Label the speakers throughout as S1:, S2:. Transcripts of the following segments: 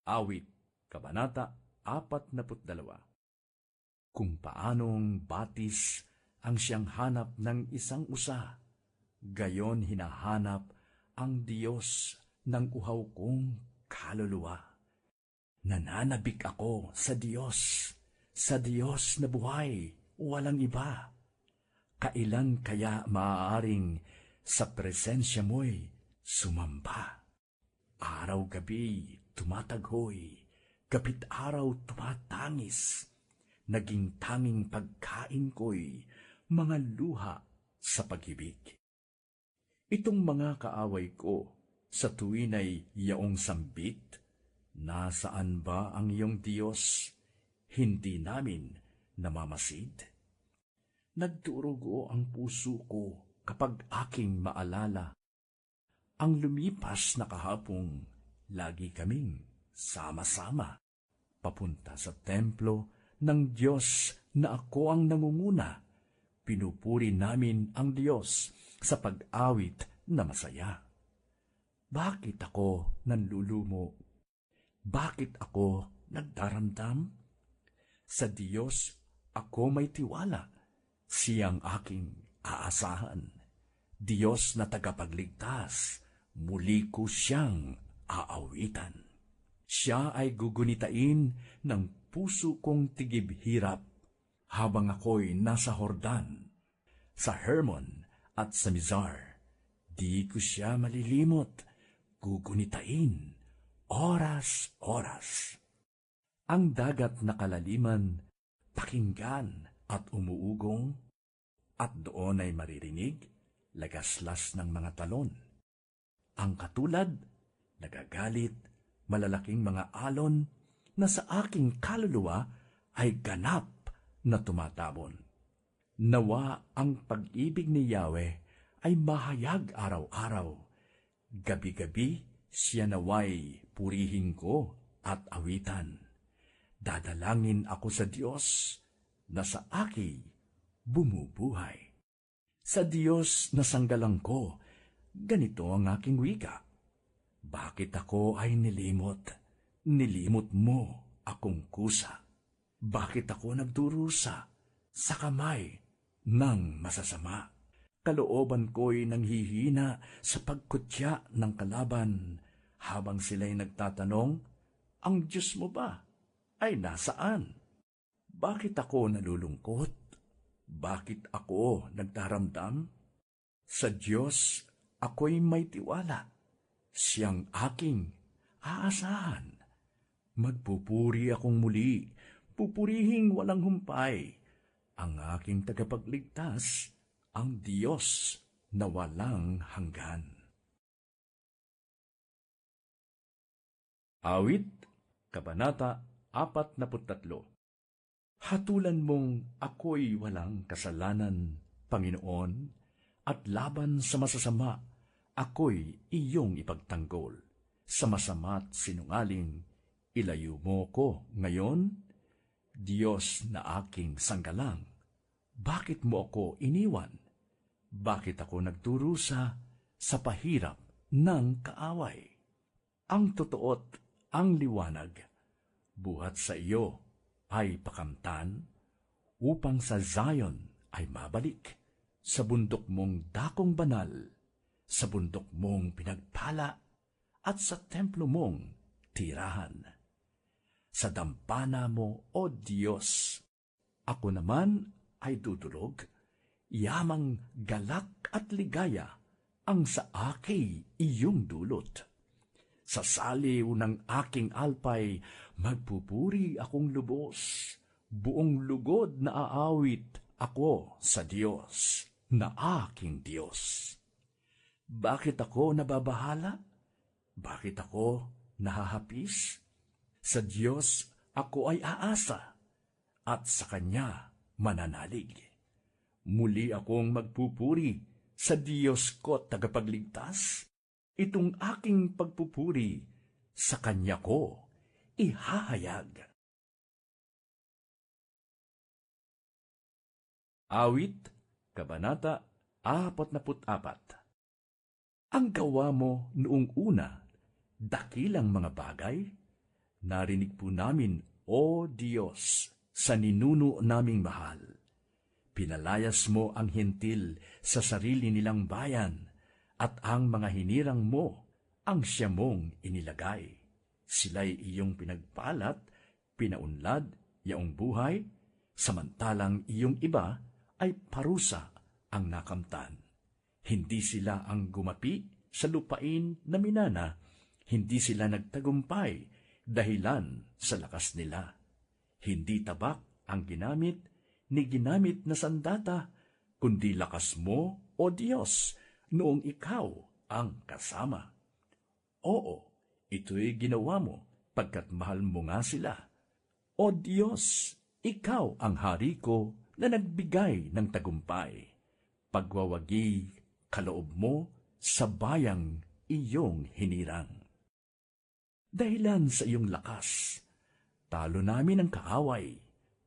S1: Awit, Kabanata 42. Kung paanong batis ang siyang hanap ng isang usa, gayon hinahanap ang Diyos ng uhaw kong kaluluwa. Nananabik ako sa Diyos na buhay, walang iba. Kailan kaya maaaring sa presensya mo'y sumamba? Araw-gabi tumataghoy, gabit araw tumatangis. Naging tanging pagkain ko'y mga luha sa pag-ibig. Itong mga kaaway ko sa tuwin ay yaong sambit. Nasaan ba ang iyong Diyos? Hindi namin namamasid. Nagdurugo ang puso ko kapag aking maalala ang lumipas na kahapong lagi kaming sama-sama papunta sa templo ng Diyos na ako ang nangunguna. Pinupuri namin ang Diyos sa pag-awit na masaya. Bakit ako nanlulumo? Bakit ako nagdaramdam? Sa Diyos ako may tiwala. Siyang aking aasahan. Diyos na tagapagligtas, muli ko siyang aawitan. Siya ay gugunitain ng puso kong tigib-hirap habang ako'y nasa Hordan, sa Hermon at sa Mizar. Di ko siya malilimot, gugunitain, oras-oras. Ang dagat na kalaliman, pakinggan at umuugong, at doon ay maririnig, lagaslas ng mga talon. Ang katulad, nagagalit, malalaking mga alon na sa aking kaluluwa ay ganap na tumatabon. Nawa ang pag-ibig ni Yahweh ay mahayag araw-araw. Gabi-gabi siya naway purihin ko at awitan. Dadalangin ako sa Diyos na sa aki bumubuhay. Sa Diyos na sanggalang ko, ganito ang aking wika. Bakit ako ay nilimot? Nilimot mo akong kusa. Bakit ako nagdurusa sa kamay ng masasama? Kalooban ko'y nanghihina sa pagkutya ng kalaban habang sila'y nagtatanong, ang Diyos mo ba ay nasaan? Bakit ako nalulungkot? Bakit ako nagdaramdam? Sa Diyos ako'y may tiwala. Siyang aking aasahan. Magpupuri akong muli, pupurihing walang humpay. Ang aking tagapagligtas, ang Diyos na walang hanggan. Awit, Kabanata 43. Hatulan mong ako'y walang kasalanan, Panginoon, at laban sa masasama, ako'y iyong ipagtanggol. Sa masama't sinungaling, ilayo mo ko ngayon. Diyos na aking sanggalang, bakit mo ako iniwan? Bakit ako nagdurusa sa pahirap ng kaaway? Ang totoo't ang liwanag, buhat sa iyo ay pakamtan, upang sa Zion ay mabalik, sa bundok mong dakong banal, sa bundok mong pinagpala, at sa templo mong tirahan. Sa dampana mo, O Diyos, ako naman ay dudulog, yamang galak at ligaya ang sa aki iyong dulot. Sa saliw ng aking alpay, magpupuri akong lubos, buong lugod na aawit ako sa Diyos, na aking Diyos. Bakit ako nababahala? Bakit ako nahahapis? Sa Diyos ako ay aasa, at sa Kanya mananalig. Muli akong magpupuri sa Diyos ko tagapagligtas. Itong aking pagpupuri sa Kanya ko ihahayag. Awit, Kabanata 44. Ang gawa mo noong una, dakilang mga bagay, Narinig po namin, O Diyos, sa ninuno naming mahal. Pinalayas mo ang hintil sa sarili nilang bayan, at ang mga hinirang mo ang siya mong inilagay. Sila'y iyong pinagpalat, pinaunlad, yaong buhay, samantalang iyong iba ay parusa ang nakamtan. Hindi sila ang gumapi sa lupain na minana, hindi sila nagtagumpay dahilan sa lakas nila. Hindi tabak ang ginamit, ni ginamit na sandata, kundi lakas mo, O Diyos, noong ikaw ang kasama. Oo, ito'y ginawa mo, pagkat mahal mo nga sila. O Diyos, ikaw ang hari ko na nagbigay ng tagumpay. Pagwawagi kaloob mo sa bayang iyong hinirang. Dahilan sa iyong lakas, talo namin ang kaaway,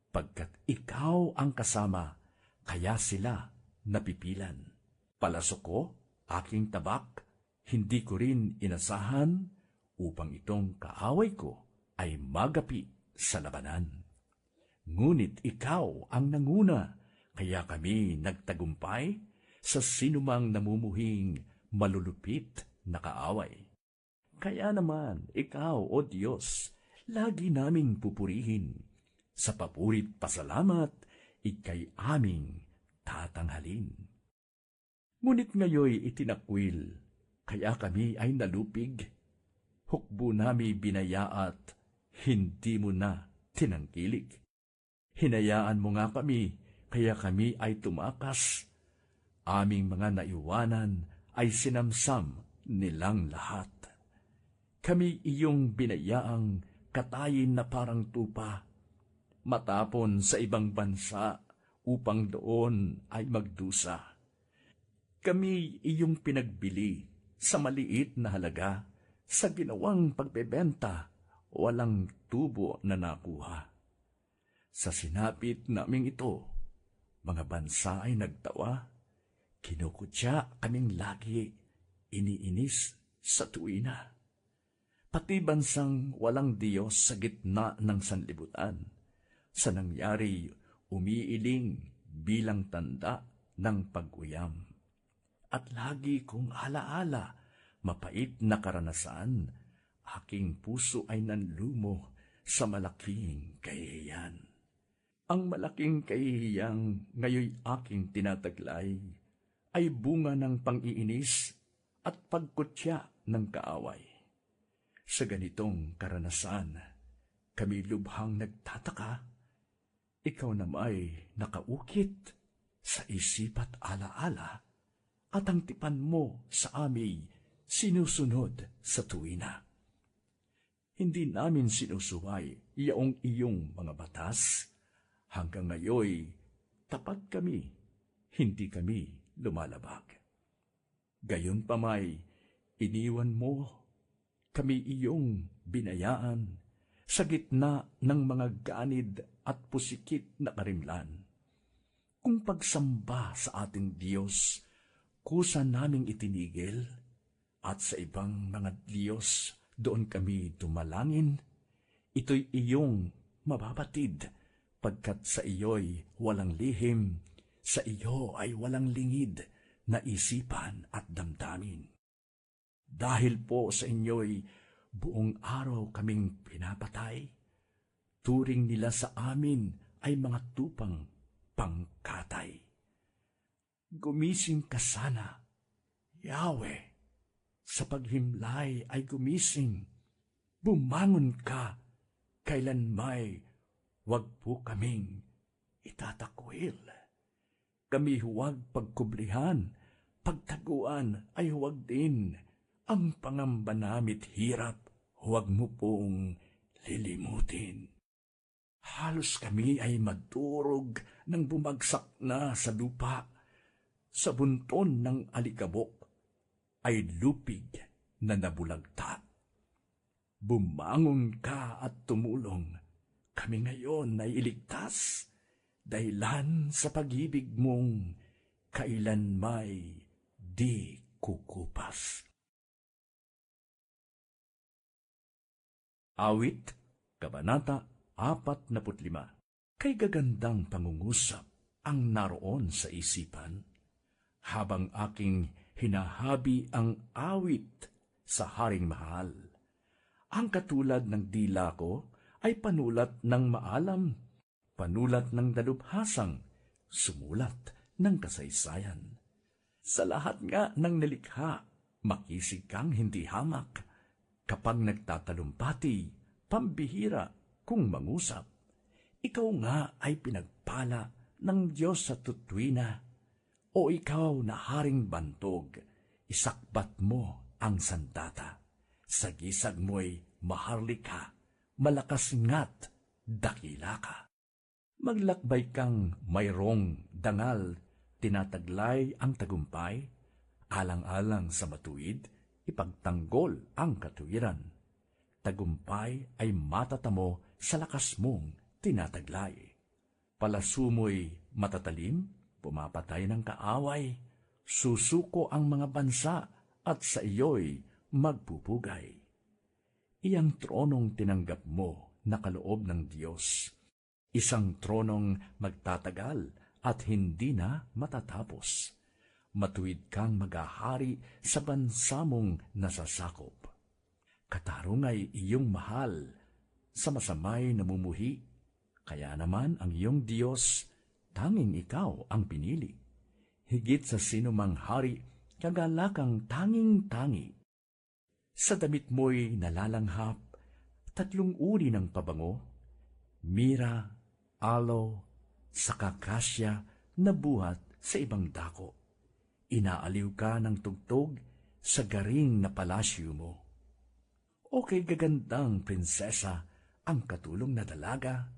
S1: pagkat ikaw ang kasama, kaya sila napipilan. Palasok ko, aking tabak, hindi ko rin inasahan, upang itong kaaway ko ay magapi sa labanan. Ngunit ikaw ang nanguna, kaya kami nagtagumpay sa sinumang namumuhing malulupit na kaaway. Kaya naman, ikaw, O Diyos, lagi naming pupurihin. Sa papurit pasalamat, ikay aming tatanghalin. Ngunit ngayoy itinakwil, kaya kami ay nalupig. Hukbo nami binayaat, hindi mo na tinangkilig. Hinayaan mo nga kami, kaya kami ay tumakas. Aming mga naiwanan ay sinamsam nilang lahat. Kami iyong binayaang katayin na parang tupa, matapon sa ibang bansa upang doon ay magdusa. Kami iyong pinagbili sa maliit na halaga, sa ginawang pagbebenta, walang tubo na nakuha. Sa sinapit naming ito, mga bansa ay nagtawa, kinukutya kaming lagi, iniinis sa tuwina. Pati bansang walang Diyos sa gitna ng sanlibutan, sa nangyari umiiling bilang tanda ng pag-uyam. At lagi kong alaala, mapait na karanasan, aking puso ay nanlumo sa malaking kahihiyan. Ang malaking kahihiyang ngayoy aking tinataglay ay bunga ng pang-iinis at pagkutya ng kaaway. Sa ganitong karanasan, kami lubhang nagtataka, ikaw namay nakaukit sa isip at alaala, at ang tipan mo sa amin sinusunod sa tuwina. Hindi namin sinusuway yaong iyong mga batas, hanggang ngayoy tapat kami, hindi kami lumalabag. Gayon pa may, iniwan mo kami iyong binayaan sa gitna ng mga ganid at pusikit na karimlan. Kung pagsamba sa ating Diyos, kusa naming itinigil, at sa ibang mga Diyos doon kami tumalangin, ito'y iyong mababatid, pagkat sa iyo'y walang lihim, sa iyo ay walang lingid na isipan at damdamin. Dahil po sa inyo'y buong araw kaming pinapatay, turing nila sa amin ay mga tupang pangkatay. Gumising ka sana, Yahweh, sa paghimlay ay gumising, bumangon ka, kailanmay wag po kaming itatakwil. Kami huwag pagkublihan, pagtaguan ay huwag din, ang pangamba namit hirap, huwag mo pong lilimutin. Halos kami ay madurog nang bumagsak na sa lupa, sa bunton ng alikabok ay lupig na nabulagta. Bumangon ka at tumulong, kami ngayon ay iligtas, dahilan sa pag-ibig mong kailanmay di kukupas.
S2: Awit
S1: Kabanata 45. Kay gagandang pangungusap ang naroon sa isipan, habang aking hinahabi ang awit sa haring mahal. Ang katulad ng dila ko ay panulat ng maalam, panulat ng dalubhasang, sumulat ng kasaysayan. Sa lahat nga ng nalikha, makisig kang hindi hamak. Kapag nagtatalumpati, pambihira kung mangusap. Ikaw nga ay pinagpala ng Diyos sa tutuwina. O ikaw na haring bantog, isakbat mo ang sandata. Sa gisag mo'y maharlika, malakas nga't dakila ka. Maglakbay kang mayroong dangal, tinataglay ang tagumpay, alang-alang sa matuwid, ipagtanggol ang katuwiran. Tagumpay ay matatamo sa lakas mong tinataglay. Palasumoy matatalim, pumapatay ng kaaway, susuko ang mga bansa at sa iyo'y magpupugay. Iyang tronong tinanggap mo na kaloob ng Diyos, isang tronong magtatagal at hindi na matatapos. Matuwid kang maghahari sa bansa mong nasasakop. Katarong ay iyong mahal sa masamay namumuhi, kaya naman ang iyong Diyos, tanging ikaw ang pinili. Higit sa sinumang hari, kagalakang tanging-tangi. Sa damit mo'y nalalanghap, 3 uri ng pabango, mira, aloe, saka kasya na buhat sa ibang dako. Inaaliw ka ng tugtog sa garing na palasyo mo. O kay gagandang prinsesa ang katulong na dalaga,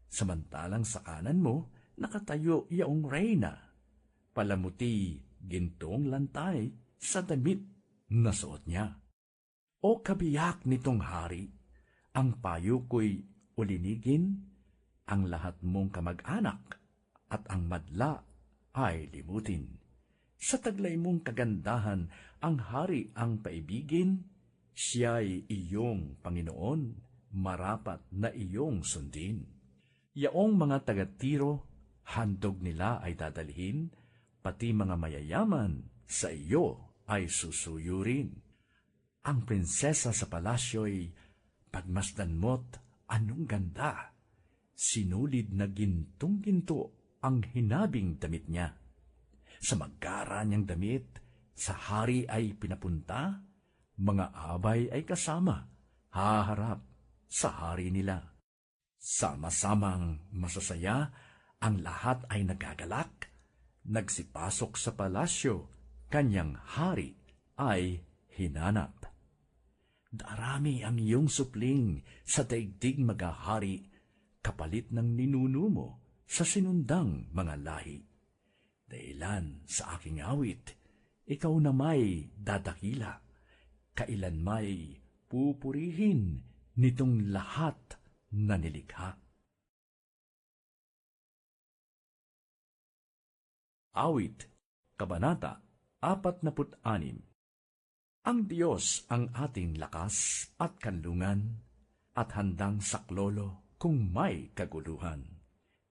S1: samantalang sa kanan mo nakatayo yaong reyna, palamuti gintong lantay sa damit na suot niya. O kabiyak nitong hari, ang payo ko'y ulinigin, ang lahat mong kamag-anak at ang madla ay limutin. Sa taglay mong kagandahan, ang hari ang paibigin, siya'y iyong Panginoon, marapat na iyong sundin. Yaong mga taga-Tiro, handog nila ay dadalhin, pati mga mayayaman sa iyo ay susuyurin. Ang prinsesa sa palasyo'y pagmasdan mo't anong ganda, sinulid na gintong-ginto ang hinabing damit niya. Sa magkara niyang damit, sa hari ay pinapunta, mga abay ay kasama, haharap sa hari nila. Sama-samang masasaya, ang lahat ay nagagalak, nagsipasok sa palasyo, kanyang hari ay hinanap. Darami ang iyong supling sa daigdig magahari, kapalit ng ninuno mo sa sinundang mga lahi. Dahilan sa aking awit, ikaw na may dadakila, kailan may pupurihin nitong lahat na nilikha. Awit, Kabanata 46. Ang Diyos ang ating lakas at kanlungan, at handang saklolo kung may kaguluhan.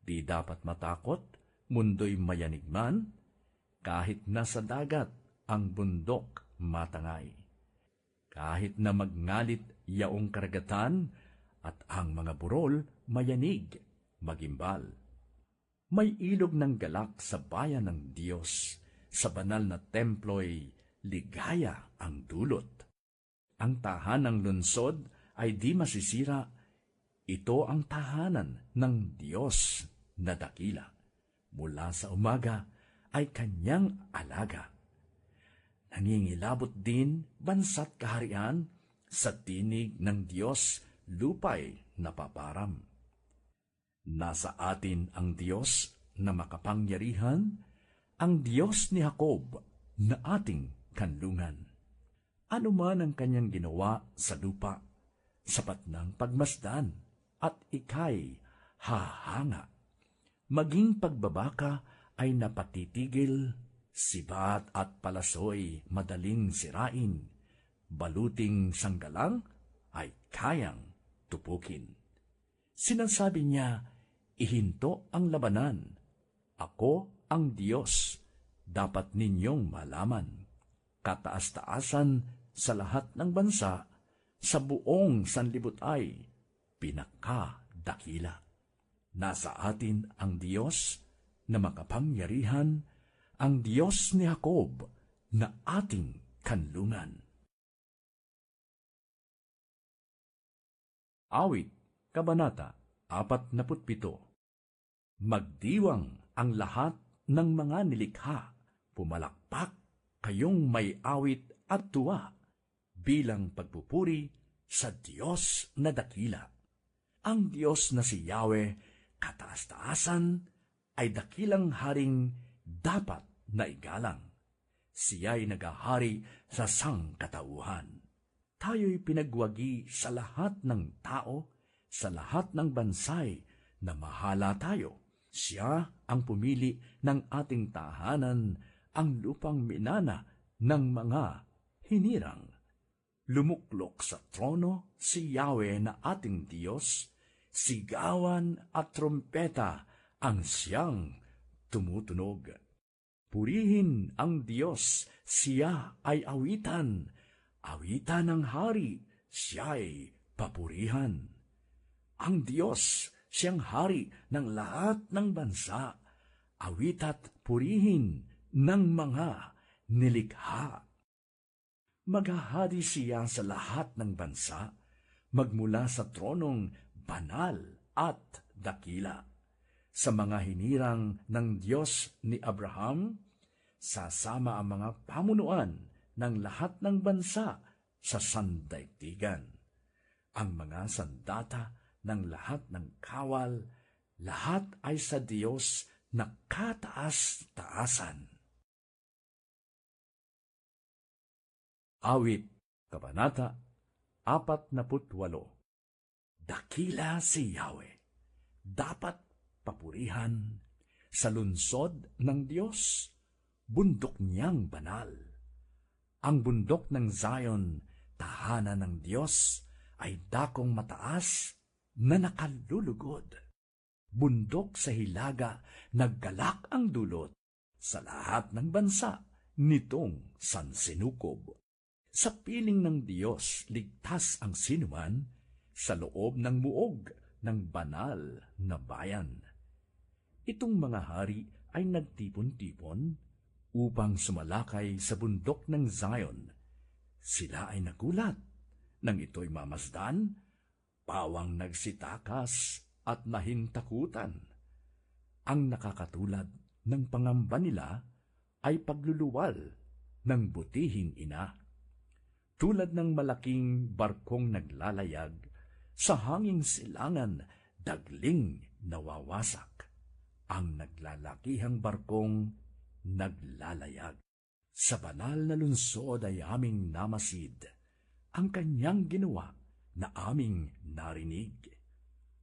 S1: Di dapat matakot, mundo'y mayanig man, kahit nasa dagat ang bundok matangay. Kahit na magngalit yaong karagatan, at ang mga burol mayanig, magimbal. May ilog ng galak sa bayan ng Diyos, sa banal na templo'y ligaya ang dulot. Ang tahanang lunsod ay di masisira, ito ang tahanan ng Diyos na dakila. Mula sa umaga ay kanyang alaga. Nangingilabot din bansa't kaharian, sa tinig ng Diyos lupa'y napaparam. Nasa atin ang Diyos na makapangyarihan, ang Diyos ni Jacob na ating kanlungan. Ano man ang kanyang ginawa sa lupa, sapat ng pagmasdan, at ika'y hahanga. Maging pagbabaka ay napatitigil, sibat at palasoy madaling sirain, baluting sanggalang ay kayang tupukin. Sinasabi niya, ihinto ang labanan. Ako ang Diyos, dapat ninyong malaman. Kataas-taasan sa lahat ng bansa, sa buong sanlibot ay pinakadakila. Nasa atin ang Diyos na makapangyarihan, ang Diyos ni Jacob na ating kanlungan. Awit, Kabanata 47. Magdiwang ang lahat ng mga nilikha, pumalakpak kayong may awit at tuwa, bilang pagpupuri sa Diyos na dakila. Ang Diyos na si Yahweh, kataas-taasan, ay dakilang haring dapat na igalang. Siya'y nagahari sa sangkatauhan. Tayo'y pinagwagi sa lahat ng tao, sa lahat ng bansay na mahala tayo. Siya ang pumili ng ating tahanan, ang lupang minana ng mga hinirang. Lumuklok sa trono si Yahweh na ating Diyos, sigawan at trompeta ang siyang tumutunog. Purihin ang Diyos, siya ay awitan, awitan ng hari, siya'y papurihan. Ang Diyos, siyang hari ng lahat ng bansa, awit at purihin ng mga nilikha. Maghahari siya sa lahat ng bansa, magmula sa tronong banal at dakila. Sa mga hinirang ng Diyos ni Abraham, sasama ang mga pamunuan ng lahat ng bansa sa sandaigdigan. Ang mga sandata ng lahat ng kawal, lahat ay sa Diyos na kataas-taasan. Awit, Kabanata 48. Dakila si Yahweh, dapat papurihan sa lungsod ng Diyos, bundok niyang banal. Ang bundok ng Zion, tahanan ng Diyos, ay dakong mataas na nakalulugod. Bundok sa hilaga, naggalak ang dulot sa lahat ng bansa nitong sansinukob. Sa piling ng Diyos, ligtas ang sinuman sa loob ng muog ng banal na bayan. Itong mga hari ay nagtipon-tipon upang sumalakay sa bundok ng Zion. Sila ay nagulat nang ito'y mamasdan, pawang nagsitakas at nahintakutan. Ang nakakatulad ng pangamba nila ay pagluluwal ng butihing ina. Tulad ng malaking barkong naglalayag, sa hanging silangan dagling nawawasak. Ang naglalakihang barkong naglalayag. Sa banal na lungsod ay aming namasid, ang kanyang ginawa na aming narinig.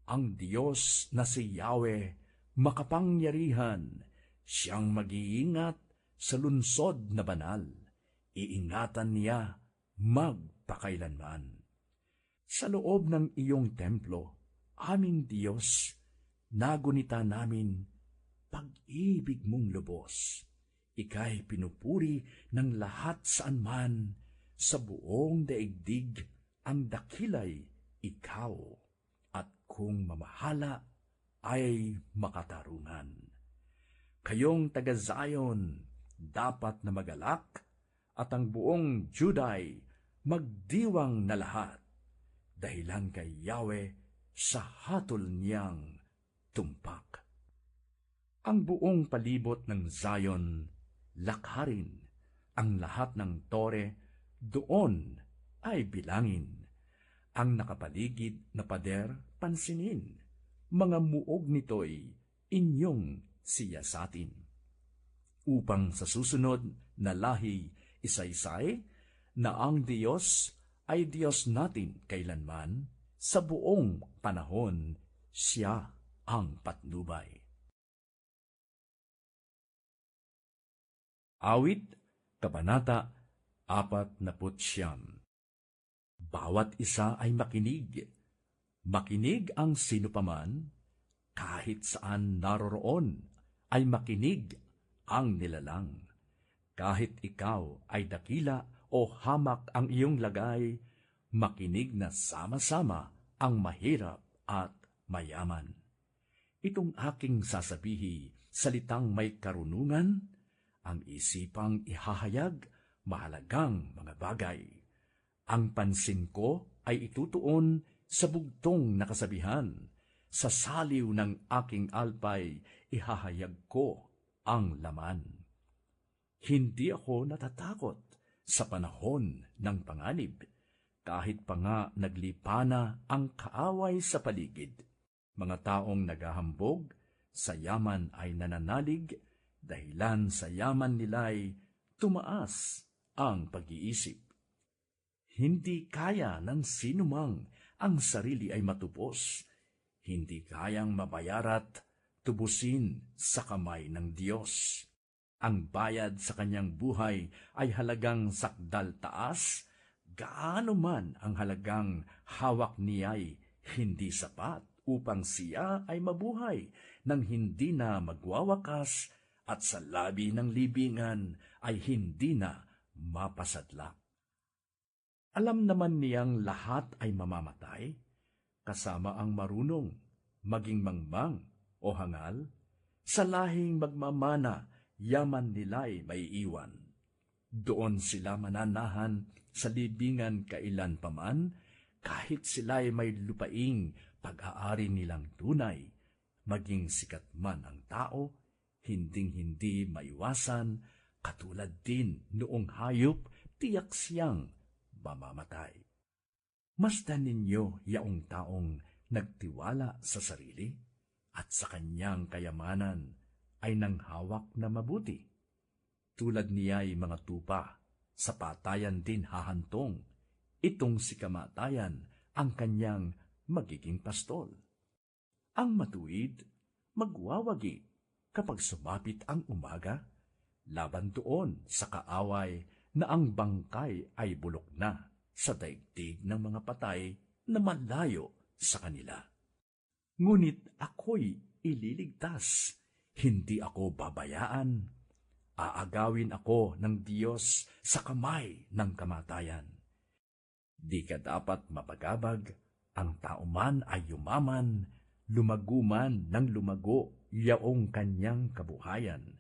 S1: Ang Diyos na si Yahweh, makapangyarihan, siyang mag-iingat sa lungsod na banal. Iingatan niya magpakailanman. Sa loob ng iyong templo, aming Diyos, nagunita namin pag-ibig mong lubos. Ika'y pinupuri ng lahat saan man, sa buong daigdig ang dakilay ikaw, at kung mamahala ay makatarungan. Kayong taga-Zion, dapat na magalak, at ang buong Juday magdiwang na lahat, dahilan kay Yahweh sa hatol niyang tumpak. Ang buong palibot ng Zion, lakharin, ang lahat ng tore, doon ay bilangin. Ang nakapaligid na pader, pansinin, mga muog nito'y inyong siyasatin. Upang sa susunod na lahi isaysay na ang Diyos ay Diyos natin kailanman, sa buong panahon siya ang patnubay. Awit, Kabanata 49. Bawat isa ay makinig, Makinig ang sinupaman, kahit saan naroroon, ay makinig ang nilalang. Kahit ikaw ay dakila o hamak ang iyong lagay, makinig na sama-sama ang mahirap at mayaman. Itong aking sasabihi, salitang may karunungan, ang isipang ihahayag, mahalagang mga bagay. Ang pansin ko ay itutuon sa bugtong na kasabihan, sa saliw ng aking alpay, ihahayag ko ang laman. Hindi ako natatakot sa panahon ng panganib, kahit pa nga naglipana ang kaaway sa paligid. Mga taong naghahambog, sa yaman ay nananalig, dahilan sa yaman nila'y tumaas ang pag-iisip. Hindi kaya ng sinumang ang sarili ay matupos, hindi kayang mabayarat, tubusin sa kamay ng Diyos. Ang bayad sa kanyang buhay ay halagang sakdal taas, gaano man ang halagang hawak niya'y hindi sapat upang siya ay mabuhay nang hindi na magwawakas at sa labi ng libingan ay hindi na mapasadlak. Alam naman niyang lahat ay mamamatay, kasama ang marunong, maging mangmang o hangal, sa lahing magmamana, yaman nila'y may iwan. Doon sila mananahan sa libingan kailan paman, kahit sila'y may lupaing pag-aari nilang tunay, maging sikat man ang tao, hinding-hindi maiwasan, katulad din noong hayop, tiyak siyang mamamatay. Masdan ninyo yaong taong nagtiwala sa sarili at sa kanyang kayamanan ay nanghawak na mabuti. Tulad niya'y mga tupa, sa patayan din hahantong. Itong si kamatayan ang kanyang magiging pastol. Ang matuwid, magwawagi kapag sumapit ang umaga, laban doon sa kaaway na ang bangkay ay bulok na sa daigdig ng mga patay na malayo sa kanila. Ngunit ako'y ililigtas, hindi ako babayaan. Aagawin ako ng Diyos sa kamay ng kamatayan. Di ka dapat mapagabag, ang tao man ay yumaman, lumaguman ng lumago yaong kanyang kabuhayan.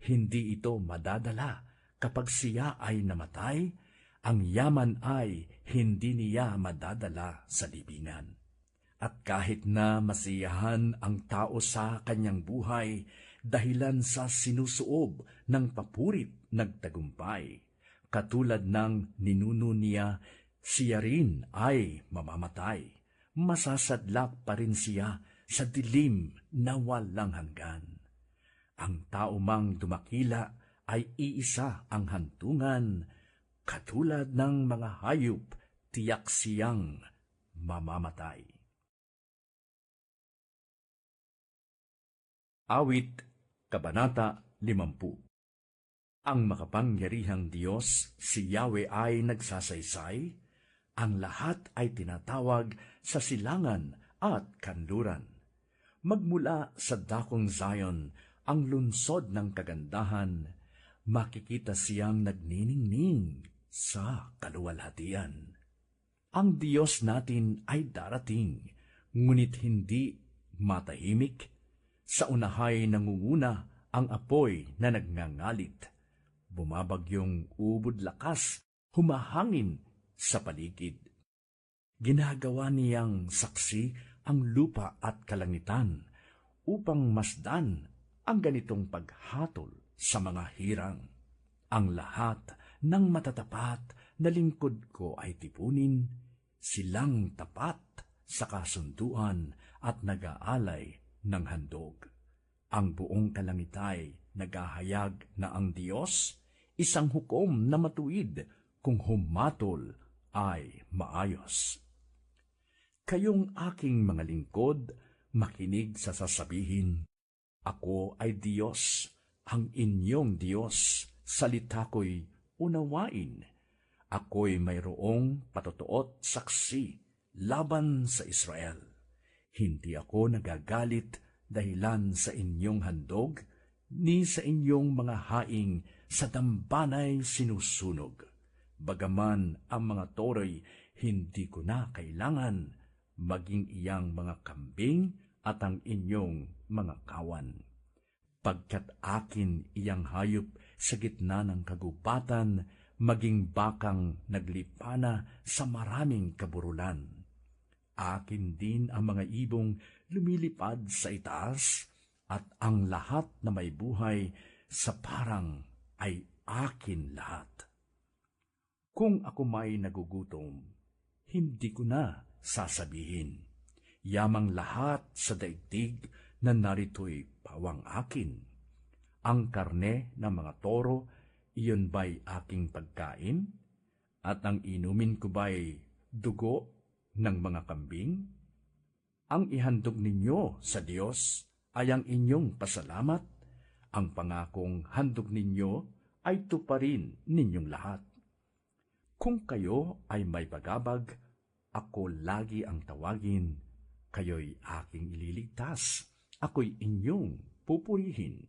S1: Hindi ito madadala kapag siya ay namatay, ang yaman ay hindi niya madadala sa libingan. At kahit na masiyahan ang tao sa kanyang buhay, dahilan sa sinusuob ng papurit nagtagumpay, katulad ng ninuno niya, siya rin ay mamamatay. Masasadlak pa rin siya sa dilim na walang hanggan. Ang tao mang dumakila ay iisa ang hantungan, katulad ng mga hayop, tiyak siyang mamamatay. Awit, Kabanata 50. Ang makapangyarihang Diyos, si Yahweh ay nagsasaysay, ang lahat ay tinatawag sa silangan at kanluran. Magmula sa dakong Zion, ang lunsod ng kagandahan, makikita siyang nagniningning sa kaluwalhatian. Ang Diyos natin ay darating, ngunit hindi matahimik. Sa unahay nangunguna ang apoy na nagngangalit. Bumabagyong ubod lakas, humahangin sa paligid. Ginagawa niyang saksi ang lupa at kalangitan upang masdan ang ganitong paghatol sa mga hirang. Ang lahat ng matatapat na lingkod ko ay tipunin, silang tapat sa kasunduan at nag-aalay ng handog. Ang buong kalangitay naghahayag na ang Diyos, isang hukom na matuwid kung humatol ay maayos. Kayong aking mga lingkod, makinig sa sasabihin, ako ay Diyos, ang inyong Diyos, salita ko'y unawain. Ako'y mayroong patutuot saksi, laban sa Israel. Hindi ako nagagalit dahilan sa inyong handog, ni sa inyong mga haing sa dambanay sinusunog. Bagaman ang mga toro'y hindi ko na kailangan, maging iyang mga kambing at ang inyong mga kawan. Pagkat akin iyang hayop sa gitna ng kagubatan, maging bakang naglipana sa maraming kaburulan. Akin din ang mga ibong lumilipad sa itaas, at ang lahat na may buhay sa parang ay akin lahat. Kung ako may nagugutom, hindi ko na sasabihin, yamang lahat sa daigdig na narito'y pawang akin. Ang karne ng mga toro, iyon ba'y aking pagkain? At ang inumin ko ba'y dugo ng mga kambing? Ang ihandog ninyo sa Diyos ay ang inyong pasalamat. Ang pangakong handog ninyo ay tuparin ninyong lahat. Kung kayo ay may pagabag, ako lagi ang tawagin. Kayo'y aking ililigtas. Ako'y inyong pupurihin.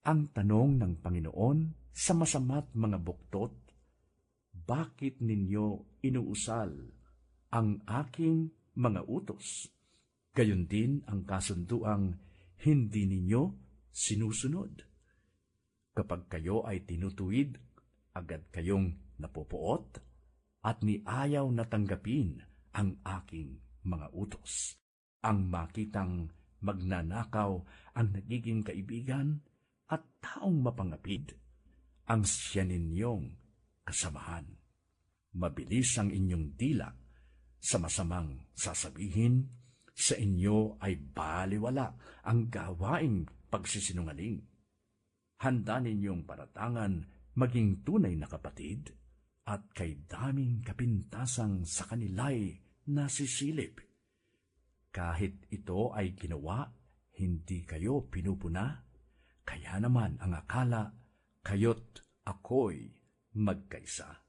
S1: Ang tanong ng Panginoon sa masama't mga buktot, bakit ninyo inuusal ang aking mga utos? Gayon din ang kasunduang hindi ninyo sinusunod. Kapag kayo ay tinutuwid, agad kayong napupuot at niayaw na tanggapin ang aking mga utos. Ang makitang magnanakaw ang nagiging kaibigan at taong mapangapid, ang siya ninyong kasamahan. Mabilis ang inyong dila sa masamang sasabihin, sa inyo ay baliwala ang gawaing pagsisinungaling. Handa ninyong paratangan maging tunay na kapatid, at kay daming kapintasang sa kanila'y nasisilip. Kahit ito ay ginawa, hindi kayo pinupuna, kaya naman ang akala kayo't ako'y magkaisa.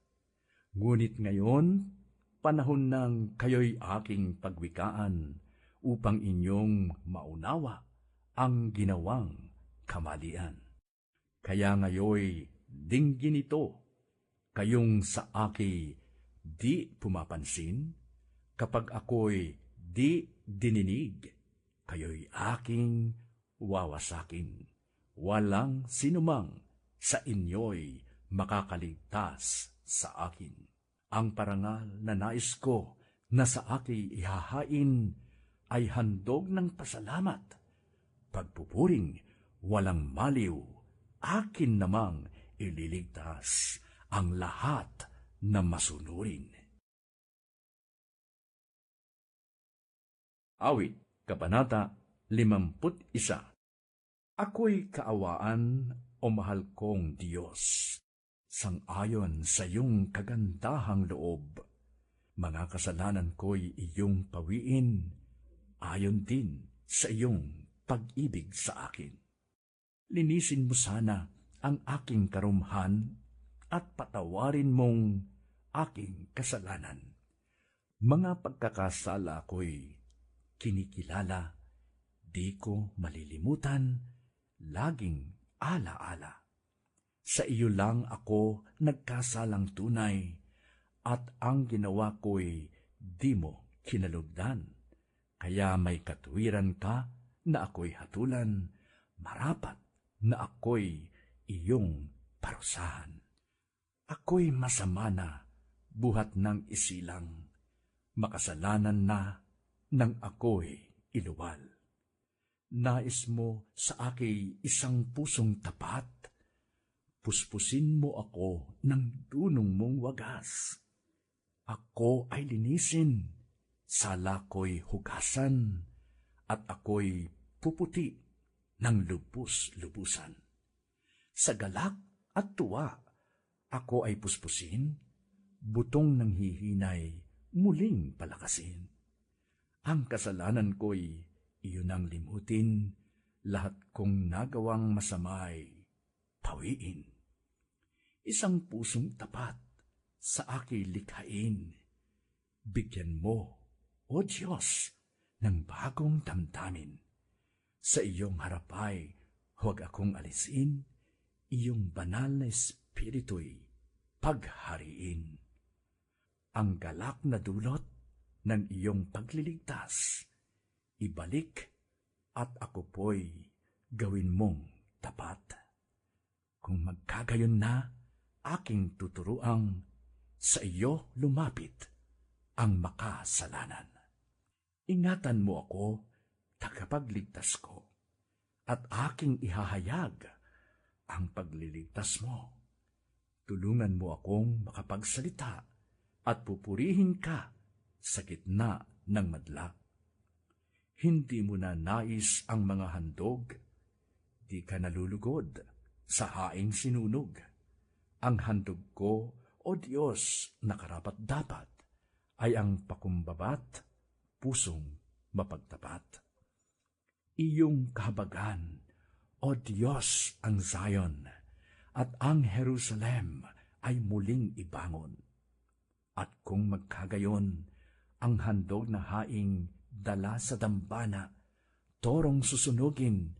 S1: Ngunit ngayon, panahon ng kayo'y aking pagwikaan upang inyong maunawa ang ginawang kamalian. Kaya ngayoy dinggin ito, kayong sa aki di pumapansin, kapag ako'y di dininig, kayo'y aking wawasakin. Walang sinumang sa inyo'y makakaligtas sa akin. Ang parangal na nais ko na sa aki ihahain ay handog ng pasalamat. Pagpupuring walang maliw, akin namang ililigtas ang lahat na masunurin. Awit, Kabanata 51. Ako'y kaawaan o mahal kong Diyos, sang-ayon sa iyong kagandahang loob. Mga kasalanan ko'y iyong pawiin, ayon din sa iyong pag-ibig sa akin. Linisin mo sana ang aking karumhan at patawarin mong aking kasalanan. Mga pagkakasala ko'y kinikilala, di ko malilimutan, laging ala-ala. Sa iyo lang ako nagkasalang tunay, at ang ginawa ko'y di mo kinalugdan. Kaya may katwiran ka na ako'y hatulan, marapat na ako'y iyong parusahan. Ako'y masama na, buhat ng isilang, makasalanan na nang ako'y iluwal. Nais mo sa akin isang pusong tapat, puspusin mo ako ng dunong mong wagas. Ako ay linisin, sala ko'y hugasan, at ako'y puputi ng lubus-lubusan. Sa galak at tuwa, ako ay puspusin, butong ng hihinay muling palakasin. Ang kasalanan ko'y iyon ang limutin, lahat kong nagawang masamay pawiin. Isang pusong tapat sa aking likhain, Bigyan mo, O Diyos, ng bagong damdamin. Sa iyong harapay, huwag akong alisin, iyong banal na espiritu'y paghariin. Ang galak na dulot ng iyong pagliligtas, ibalik at ako po'y gawin mong tapat. Kung magkagayon na, aking tuturuang sa iyo lumapit ang makasalanan. Ingatan mo ako, tagapagligtas ko, at aking ihahayag ang pagliligtas mo. Tulungan mo akong makapagsalita at pupurihin ka sa gitna ng madla. Hindi mo na nais ang mga handog, di ka nalulugod sa haing sinunog. Ang handog ko, O Diyos, na karapat-dapat, ay ang pakumbabat, pusong mapagtapat. Iyong kahabagan, O Diyos, ang Zion, at ang Jerusalem ay muling ibangon. At kung magkagayon, ang handog na haing dala sa dambana, torong susunugin,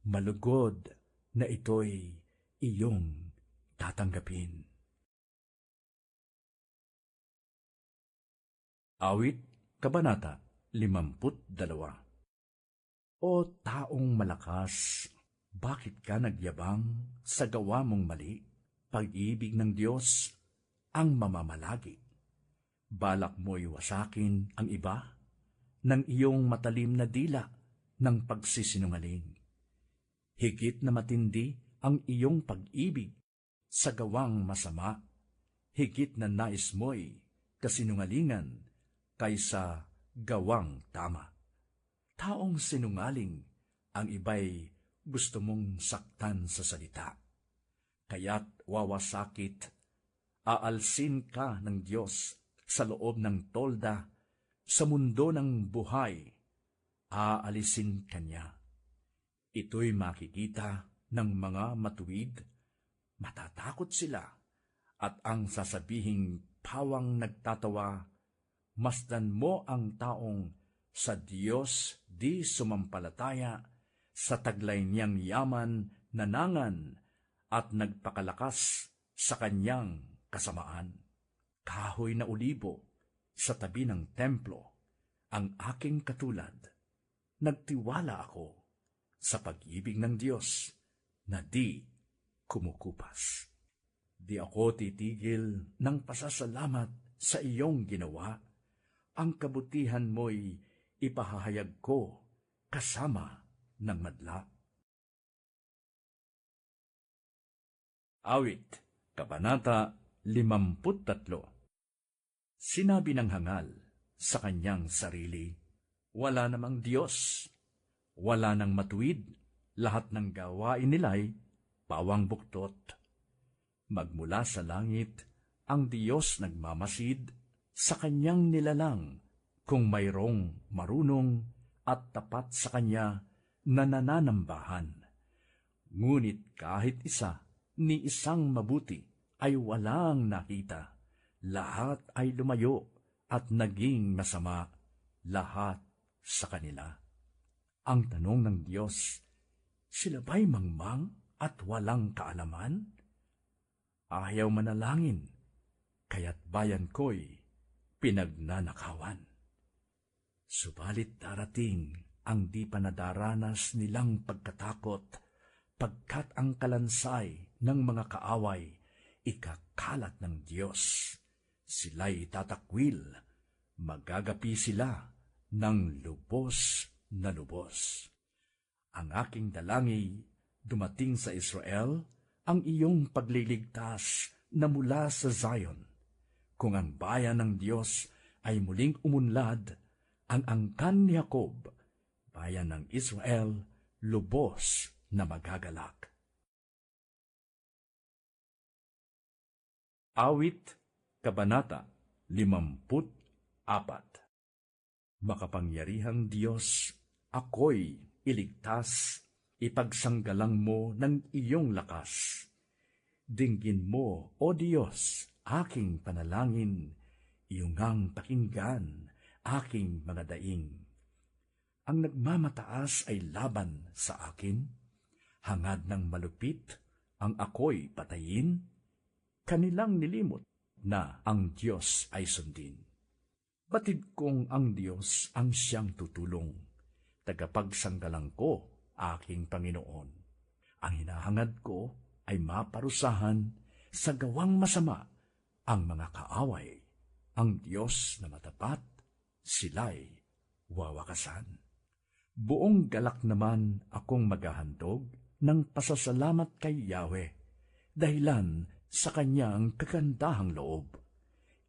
S1: malugod na ito'y iyong tatanggapin. Awit, Kabanata 52. O taong malakas, bakit ka nagyabang sa gawa mong mali? Pag-ibig ng Diyos ang mamamalagi. Balak mo'y wasakin ang iba ng iyong matalim na dila ng pagsisinungaling. Higit na matindi ang iyong pag-ibig sa gawang masama, higit na nais mo'y kasinungalingan kaysa gawang tama. Taong sinungaling, ang iba'y gusto mong saktan sa salita. Kaya't wawasakit, aalsin ka ng Diyos sa loob ng tolda, sa mundo ng buhay, aalisin kanya. Ito'y makikita ng mga matuwid, matatakot sila, at ang sasabihing pawang nagtatawa, masdan mo ang taong sa Diyos di sumampalataya, sa taglay niyang yaman nanangan, at nagpakalakas sa kanyang kasamaan. Kahoy na ulibo sa tabi ng templo, ang aking katulad. Nagtiwala ako sa pag-ibig ng Diyos na di kumukupas. Di ako titigil ng pasasalamat sa iyong ginawa. Ang kabutihan mo'y ipahahayag ko kasama ng madla. Awit, Kabanata 53. Sinabi ng hangal sa kanyang sarili, wala namang Diyos, wala nang matuwid, lahat ng gawain nila'y pawang buktot. Magmula sa langit, ang Diyos nagmamasid sa kanyang nilalang, kung mayroong marunong at tapat sa kanya na nananambahan. Ngunit kahit isa, ni isang mabuti ay walang nakita. Lahat ay lumayo at naging masama, lahat sa kanila. Ang tanong ng Diyos, sila ba'y mangmang at walang kaalaman? Ayaw manalangin, kaya't bayan ko'y pinagnanakawan. Subalit darating ang di pa nadaranas nilang pagkatakot, pagkat ang kalansay ng mga kaaway ikakalat ng Diyos. Sila'y tatakwil, magagapi sila ng lubos na lubos. Ang aking dalangi dumating sa Israel, ang iyong pagliligtas na mula sa Zion. Kung ang bayan ng Diyos ay muling umunlad, ang angkan ni Jacob, bayan ng Israel, lubos na magagalak. Awit, Kabanata 54. Makapangyarihang Diyos, ako'y iligtas, ipagsanggalang mo ng iyong lakas. Dinggin mo, O Diyos, aking panalangin, iyungang pakinggan aking mga daing. Ang nagmamataas ay laban sa akin, hangad ng malupit ang ako'y patayin, kanilang nilimot na ang Diyos ay sundin. Batid kong ang Diyos ang siyang tutulong, tagapagsanggalang ko aking Panginoon. Ang hinahangad ko ay maparusahan sa gawang masama ang mga kaaway. Ang Diyos na matapat, sila'y wawakasan. Buong galak naman akong maghahandog ng pasasalamat kay Yahweh, dahilan sa kanyang kagandahang loob.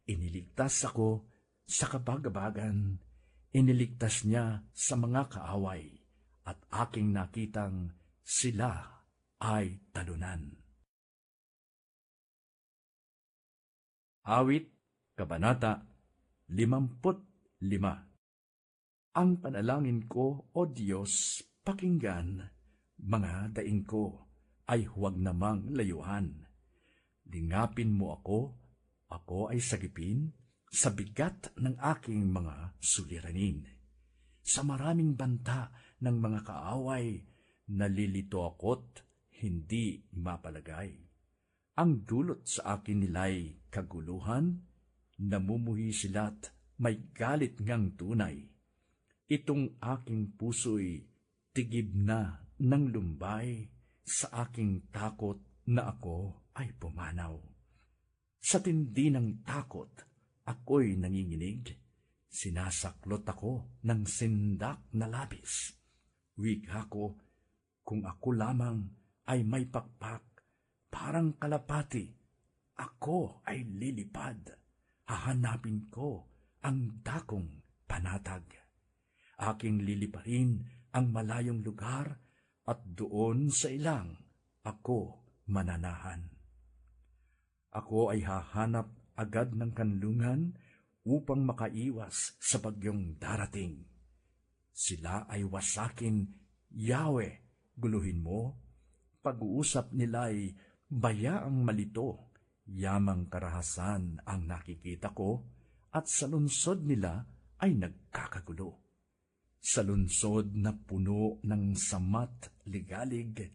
S1: Iniligtas ako sa kabagabagan, iniligtas niya sa mga kaaway, at aking nakitang sila ay talunan. Awit, Kabanata 55. Ang panalangin ko, O Diyos, pakinggan, mga daing ko ay huwag namang layuhan. Lingapin mo ako ay sagipin sa bigat ng aking mga suliranin. Sa maraming banta ng mga kaaway, nalilito ako't hindi mapalagay. Ang dulot sa akin nila'y kaguluhan, namumuhi sila't may galit ngang tunay. Itong aking puso'y tigib na ng lumbay, sa aking takot na ako ay pumanaw. Sa tindi ng takot, ako'y nanginginig, sinasaklot ako ng sindak na labis. Wika ko, kung ako lamang ay may pakpak, parang kalapati, ako ay lilipad. Hahanapin ko ang dakong panatag. Aking liliparin ang malayong lugar, at doon sa ilang ako mananahan. Ako ay hahanap agad ng kanlungan upang makaiwas sa bagyong darating. Sila ay wasakin, Yahweh, guluhin mo. Pag-uusap nila'y bayaang malito, yamang karahasan ang nakikita ko, at sa lungsod nila ay nagkakagulo. Sa lungsod na puno ng samat ligalig,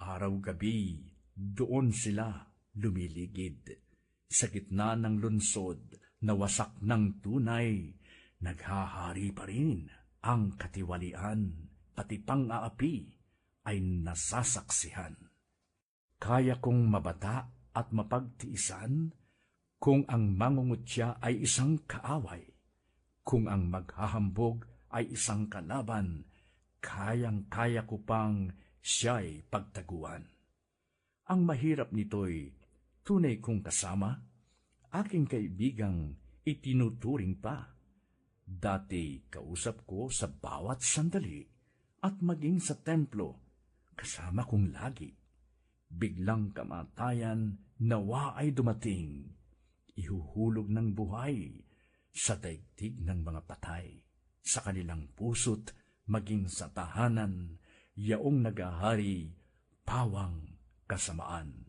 S1: araw-gabi doon sila lumiligid. Sa gitna ng lungsod na wasak ng tunay, naghahari pa rin ang katiwalian, pati pang-aapi ay nasasaksihan. Kaya kong mabata at mapagtiisan kung ang mangungutya ay isang kaaway, kung ang maghahambog ay isang kalaban, kayang-kaya ko pang siya'y pagtaguan. Ang mahirap nito'y tunay kong kasama, aking kaibigang itinuturing pa. Dati kausap ko sa bawat sandali, at maging sa templo, kasama kong lagi. Biglang kamatayan nawa ay dumating, ihuhulog ng buhay sa daigdig ng mga patay. Sa kanilang puso't maging sa tahanan, yaong nagahari, pawang kasamaan.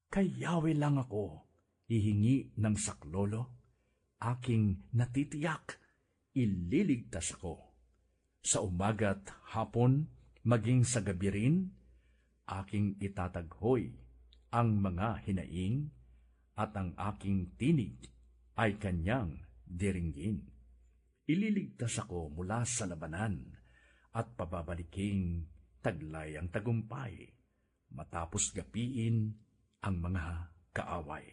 S1: Kay Yahweh lang ako hihingi ng saklolo, aking natitiyak, ililigtas ako. Sa umaga't hapon, maging sa gabi rin, aking itataghoy ang mga hinaing, at ang aking tinig ay kanyang diringgin. Ililigtas ako mula sa labanan, at pababaliking taglay ang tagumpay, matapos gapiin ang mga kaaway.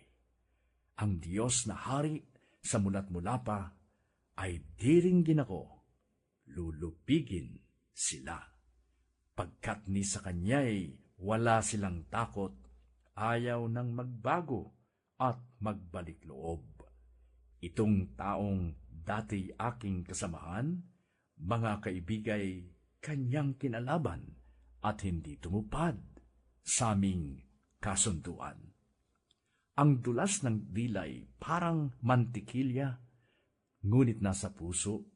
S1: Ang Diyos na hari sa mulat mula pa ay diringgin ako, lulupigin sila. Pagkat ni sa kanya'y wala silang takot, ayaw nang magbago at magbalik loob. Itong taong dati aking kasamahan, mga kaibigay, kanyang kinalaban at hindi tumupad sa aming kasunduan. Ang dulas ng dilay parang mantikilya, ngunit nasa puso,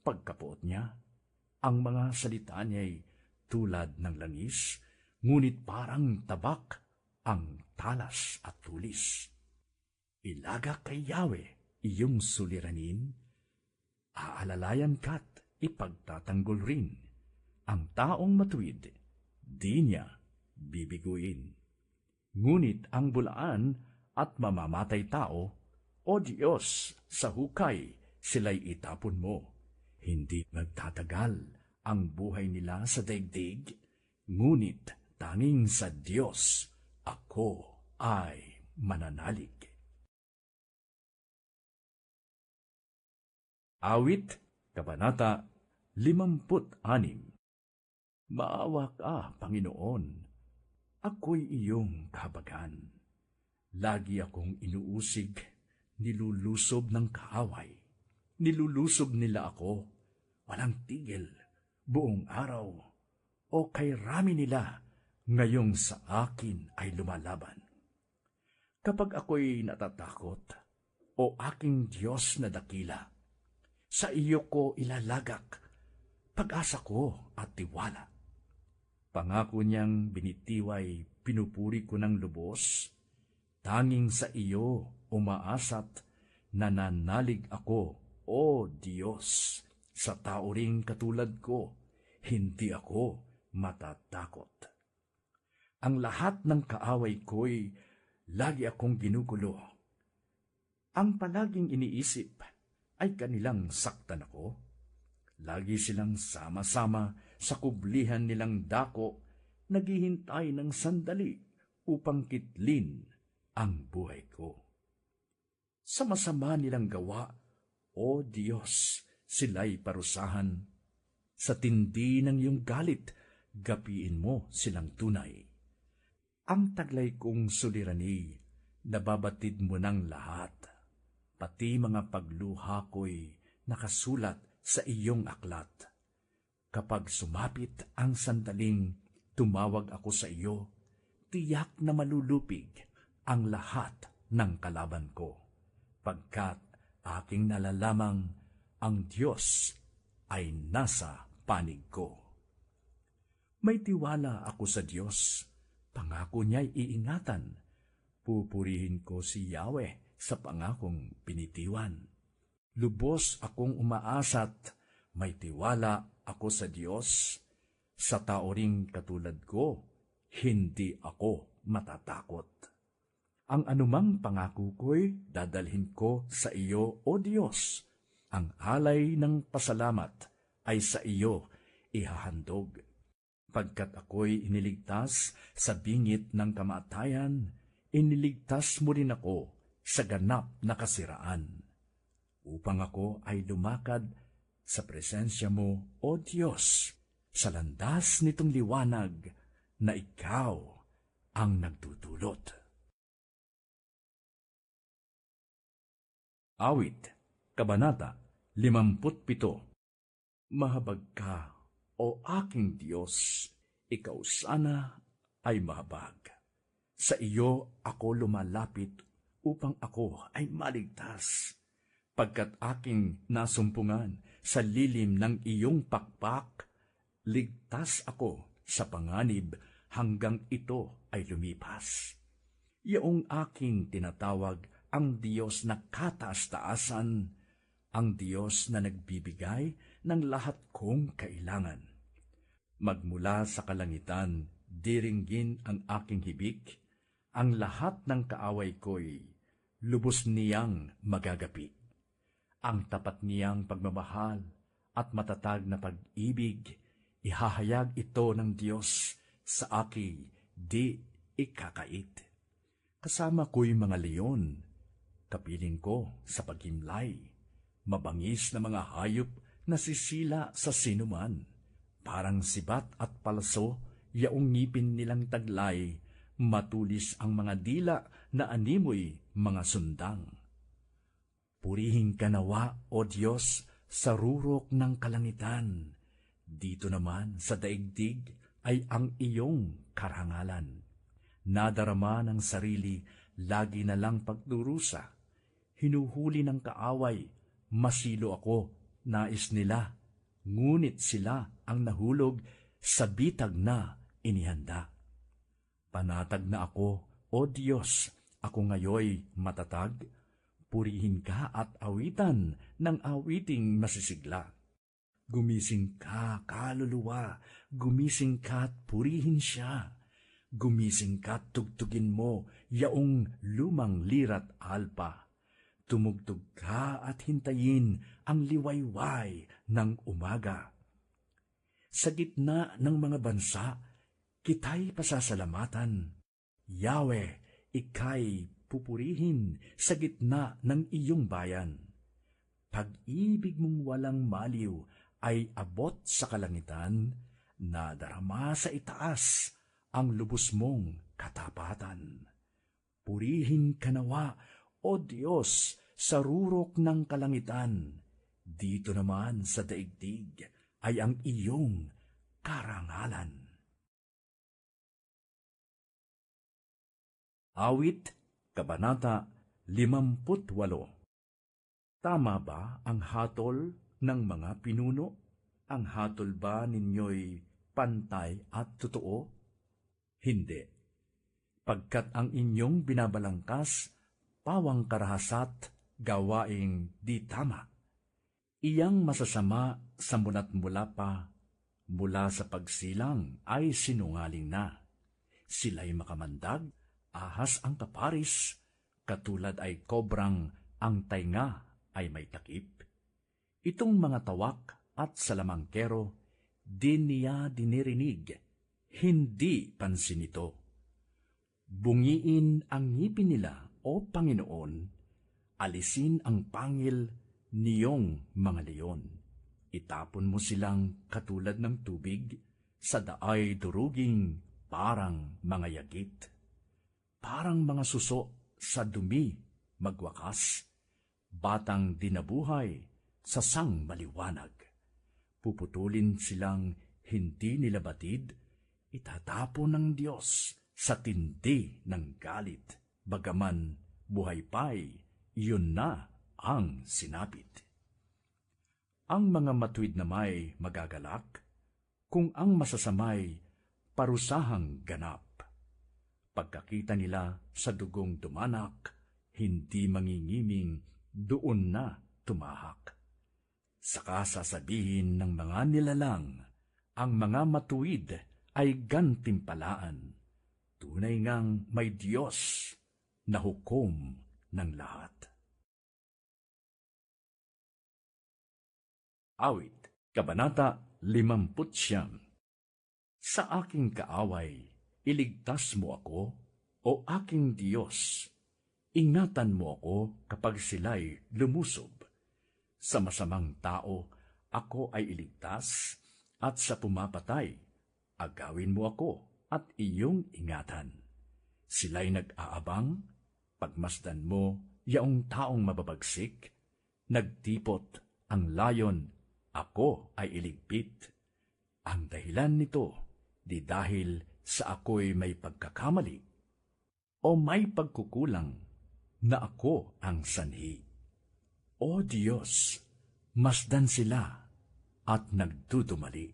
S1: pagkapuot niya. Ang mga salita niya'y tulad ng langis, ngunit parang tabak ang talas at tulis. Ilaga kay Yahweh, iyong suliranin? Aalalayan ka't ipagtatanggol rin. Ang taong matuwid, di niya bibiguin. Ngunit ang bulaan at mamamatay tao, o Diyos, sa hukay sila'y itapon mo. Hindi magtatagal ang buhay nila sa daigdig, ngunit tanging sa Diyos ako ay mananalig. Awit, Kabanata 56. Maawa ka, Panginoon, ako'y iyong kahabagan. Lagi akong inuusig, nilulusob ng kaaway. Nilulusob nila ako, walang tigil, buong araw. O kay rami nila, ngayong sa akin ay lumalaban. Kapag ako'y natatakot, o aking Diyos na dakila, sa iyo ko ilalagak, pag-asa ko at tiwala. Pangako niyang binitiway, pinupuri ko ng lubos, tanging sa iyo umaasa't nananalig ako, o Diyos. Sa tao ring katulad ko, hindi ako matatakot. Ang lahat ng kaaway ko'y lagi akong ginugulo. Ang palaging iniisip ay kanilang saktan ako. Lagi silang sama-sama sa kublihan nilang dako, naghihintay ng sandali upang kitlin ang buhay ko. Sa masama nilang gawa, o Diyos, sila'y parusahan. Sa tindi ng iyong galit, gapiin mo silang tunay. Ang taglay kong sulirani, nababatid mo ng lahat. Pati mga pagluha ko'y nakasulat sa iyong aklat. Kapag sumapit ang sandaling tumawag ako sa iyo, tiyak na malulupig ang lahat ng kalaban ko, pagkat aking nalalamang ang Diyos ay nasa panig ko. May tiwala ako sa Diyos, pangako niya'y iingatan. Pupurihin ko si Yahweh sa pangakong binitiwan. Lubos akong umaasa't may tiwala ako sa Diyos. Sa tao ring katulad ko, hindi ako matatakot. Ang anumang pangako ko'y dadalhin ko sa iyo, o Diyos. Ang alay ng pasalamat ay sa iyo ihahandog. Pagkat ako'y iniligtas sa bingit ng kamatayan, iniligtas mo rin ako sa ganap na kasiraan. Upang ako ay lumakad sa presensya mo, o Diyos, sa landas nitong liwanag na ikaw ang nagdudulot. Awit, Kabanata 57. Mahabag ka, o aking Diyos, ikaw sana ay mahabag. Sa iyo ako lumalapit upang ako ay maligtas. Pagkat aking nasumpungan sa lilim ng iyong pakpak, ligtas ako sa panganib hanggang ito ay lumipas. Iyong aking tinatawag ang Diyos na kataas-taasan, ang Diyos na nagbibigay ng lahat kong kailangan. Magmula sa kalangitan, diringgin ang aking hibik, ang lahat ng kaaway ko'y lubos niyang magagapi. Ang tapat niyang pagmamahal at matatag na pag-ibig, ihahayag ito ng Diyos sa aki, di ikakait. Kasama ko'y mga leon, kapiling ko sa paghimlay, mabangis na mga hayop na sisila sa sinuman, parang sibat at palso, yaong ngipin nilang taglay, matulis ang mga dila na animoy mga sundang. Purihin ka nawa, o Diyos, sa rurok ng kalangitan. Dito naman sa daigdig ay ang iyong karangalan. Nadarama ng sarili, lagi na lang pagdurusa. Hinuhuli ng kaaway, masilo ako, nais nila. Ngunit sila ang nahulog sa bitag na inihanda. Panatag na ako, o Diyos, ako ngayoy matatag. Purihin ka at awitan ng awiting masisigla. Gumising ka, kaluluwa, gumising ka at purihin siya. Gumising ka at tugtugin mo yaong lumang lira't alpa. Tumugtog ka at hintayin ang liwayway ng umaga. Sa gitna ng mga bansa, kita'y pasasalamatan. Yahweh, ika'y pupurihin sa gitna ng iyong bayan. Pag-ibig mong walang maliw ay abot sa kalangitan, nadarama sa itaas ang lubos mong katapatan. Purihin ka nawa, O Diyos, sa rurok ng kalangitan. Dito naman sa daigdig ay ang iyong karangalan. Awit, Kabanata 58. Tama ba ang hatol ng mga pinuno? Ang hatol ba ninyo'y pantay at totoo? Hindi. Pagkat ang inyong binabalangkas, pawang karahasat, gawaing di tama. Iyang masasama sa mulat mula pa, mula sa pagsilang ay sinungaling na. Sila'y makamandag, ahas ang kaparis, katulad ay kobrang ang tainga ay may takip. Itong mga tawak at salamangkero, di niya dinirinig, hindi pansin ito. Bungiin ang ngipin nila, O Panginoon, alisin ang pangil niyong mga leon. Itapon mo silang katulad ng tubig, sa daay duruging parang mga yagit. Parang mga suso sa dumi magwakas, batang dinabuhay sa sang maliwanag. Puputulin silang hindi nila batid, itatapon ng Diyos sa tindi ng galit. Bagaman buhay pa'y, iyon na ang sinapit. Ang mga matuwid na may magagalak, kung ang masasamay parusahang ganap. Pagkakita nila sa dugong dumanak, hindi mangingiming doon na tumahak. Saka sasabihin ng mga nilalang, ang mga matuwid ay gantimpalaan. Tunay ngang may Diyos na hukom ng lahat. Awit, Kabanata 50. Sa aking kaaway, iligtas mo ako, O aking Diyos. Ingatan mo ako kapag sila'y lumusob. Sa masamang tao, ako ay iligtas, at sa pumapatay, agawin mo ako at iyong ingatan. Sila'y nag-aabang, pagmasdan mo yaong taong mababagsik, nagtipot ang layon, ako ay iligpit. Ang dahilan nito, di dahil sa ako'y may pagkakamali, o may pagkukulang na ako ang sanhi. O Diyos, masdan sila at nagdudumali.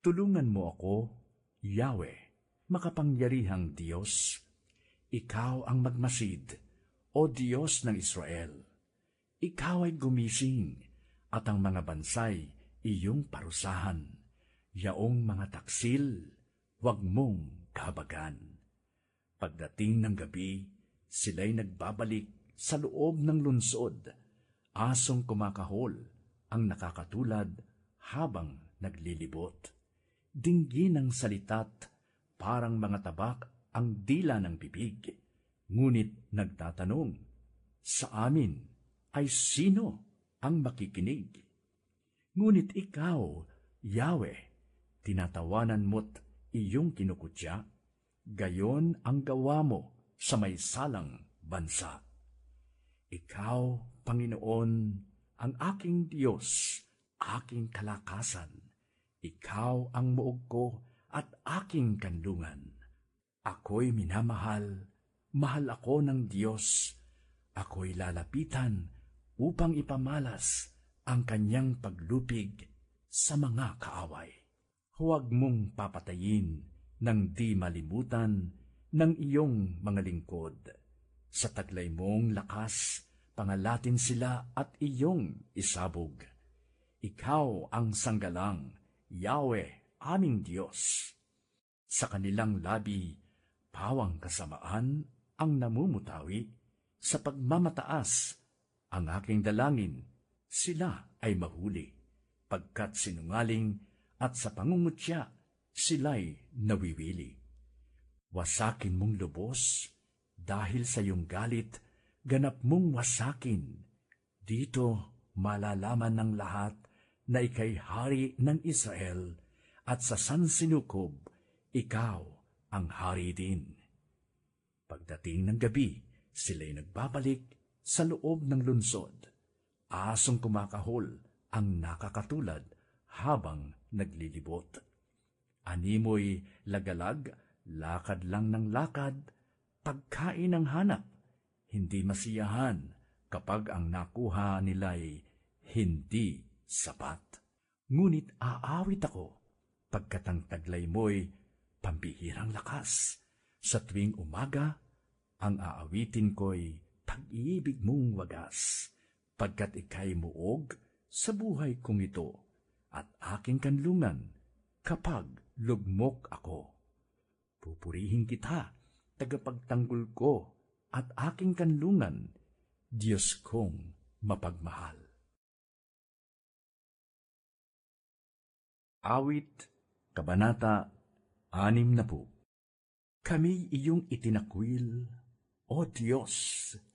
S1: Tulungan mo ako, Yahweh, makapangyarihang Diyos. Ikaw ang magmasid, O Diyos ng Israel. Ikaw ay gumising, at ang mga bansay iyong parusahan. Yaong mga taksil, wag mong kahabagan. Pagdating ng gabi, sila'y nagbabalik sa loob ng lunsod. Asong kumakahol ang nakakatulad habang naglilibot. Dinggin ng salita't parang mga tabak ang dila ng bibig. Ngunit nagtatanong, sa amin ay sino ang makikinig? Ngunit ikaw, Yahweh, tinatawanan mo't iyong kinukutya, gayon ang gawa mo sa may salang bansa. Ikaw, Panginoon, ang aking Diyos, aking kalakasan. Ikaw ang muog ko at aking kanlungan. Ako'y minamahal, mahal ako ng Diyos. Ako'y lalapitan upang ipamalas ang kanyang paglupig sa mga kaaway. Huwag mong papatayin ng di malimutan ng iyong mga lingkod. Sa taglay mong lakas, pangalatin sila at iyong isabog. Ikaw ang sanggalang, Yahweh, aming Diyos. Sa kanilang labi, pawang kasamaan ang namumutawi. Sa pagmamataas, ang aking dalangin, sila ay mahuli. Pagkat sinungaling at sa pangungutya, sila'y nawiwili. Wasakin mong lubos, dahil sa iyong galit, ganap mong wasakin. Dito malalaman ng lahat na ika'y hari ng Israel, at sa sansinukob, ikaw ang hari din. Pagdating ng gabi, sila'y nagbabalik sa loob ng lunsod. Asong kumakahol ang nakakatulad habang naglilibot. Animoy lagalag, lakad lang ng lakad, pagkain ng hanap, hindi masiyahan kapag ang nakuha nila'y hindi sapat. Ngunit aawit ako, pagkat ang taglay mo'y pambihirang lakas. Sa tuwing umaga, ang aawitin ko'y pag-ibig mong wagas, pagkat ika'y muog sa buhay kong ito, at aking kanlungan kapag lugmok ako. Pupurihin kita, tagapagtanggol ko, at aking kanlungan, Diyos kong mapagmahal. Awit, Kabanata 60. Kami iyong itinakwil, O Diyos,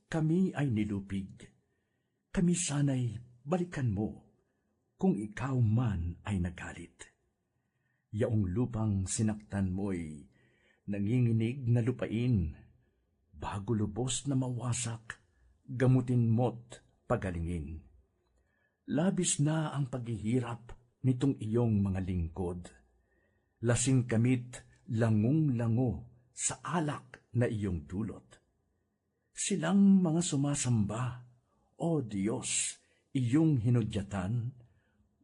S1: kami ay nilupig. Kami sana'y balikan mo, kung ikaw man ay nagalit. Yaong lupang sinaktan mo'y nanginginig na lupain, bago lubos na mawasak, gamutin mo't pagalingin. Labis na ang paghihirap nitong iyong mga lingkod. Lasing kamit langung-lango sa alak na iyong dulot. Silang mga sumasamba, O Diyos, iyong hinudyatan,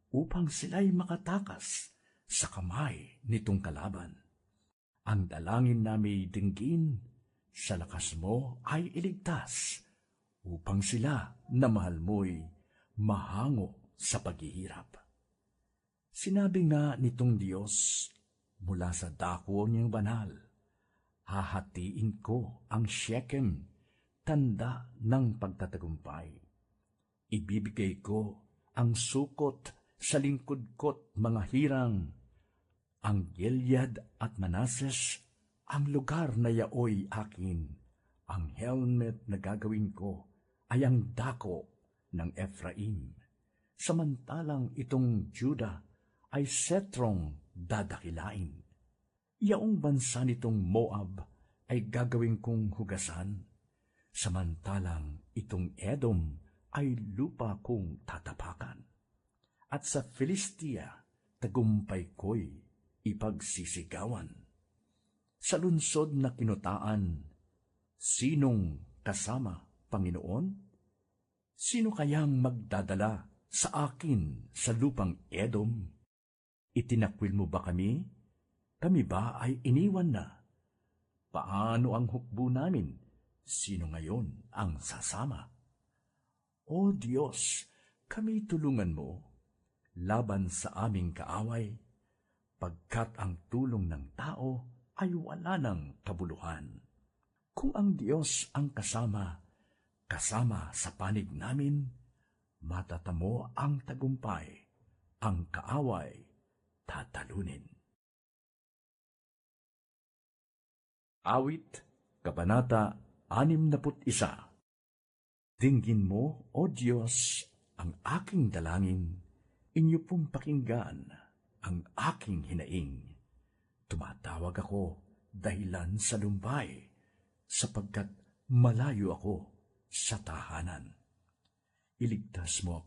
S1: upang sila'y makatakas sa kamay nitong kalaban. Ang dalangin namin dinggin, sa lakas mo ay iligtas, upang sila na mahal mo'y mahango sa paghihirap. Sinabi nga nitong Diyos, mula sa dako niyang banal, hahatiin ko ang Shechem, tanda ng pagtatagumpay. Ibibigay ko ang sukot sa lingkod ko't mga hirang, ang Gilead at Manases, ang lugar na yaoy akin, ang helmet na gagawin ko ay ang dako ng Ephraim, samantalang itong Juda ay setrong dadakilain. Yaong bansa nitong Moab ay gagawin kong hugasan, samantalang itong Edom ay lupa kong tatapakan. At sa Filistia, tagumpay ko'y ipagsisigawan. Sa lunsod na kinutaan, sinong kasama, Panginoon? Sino kayang magdadala sa akin sa lupang Edom? Itinakwil mo ba kami? Kami ba ay iniwan na? Paano ang hukbo namin? Sino ngayon ang sasama? O Diyos, kami tulungan mo, laban sa aming kaaway, pagkat ang tulong ng tao ay wala ng kabuluhan. Kung ang Diyos ang kasama sa panig namin, matatamo ang tagumpay, ang kaaway tatalunin. Awit, Kabanata 61. Dinggin mo, O Diyos, ang aking dalangin, inyo pong pakinggan ang aking hinaing. Tumatawag ako dahilan sa lumbay, sapagkat malayo ako sa tahanan. Iligtas mo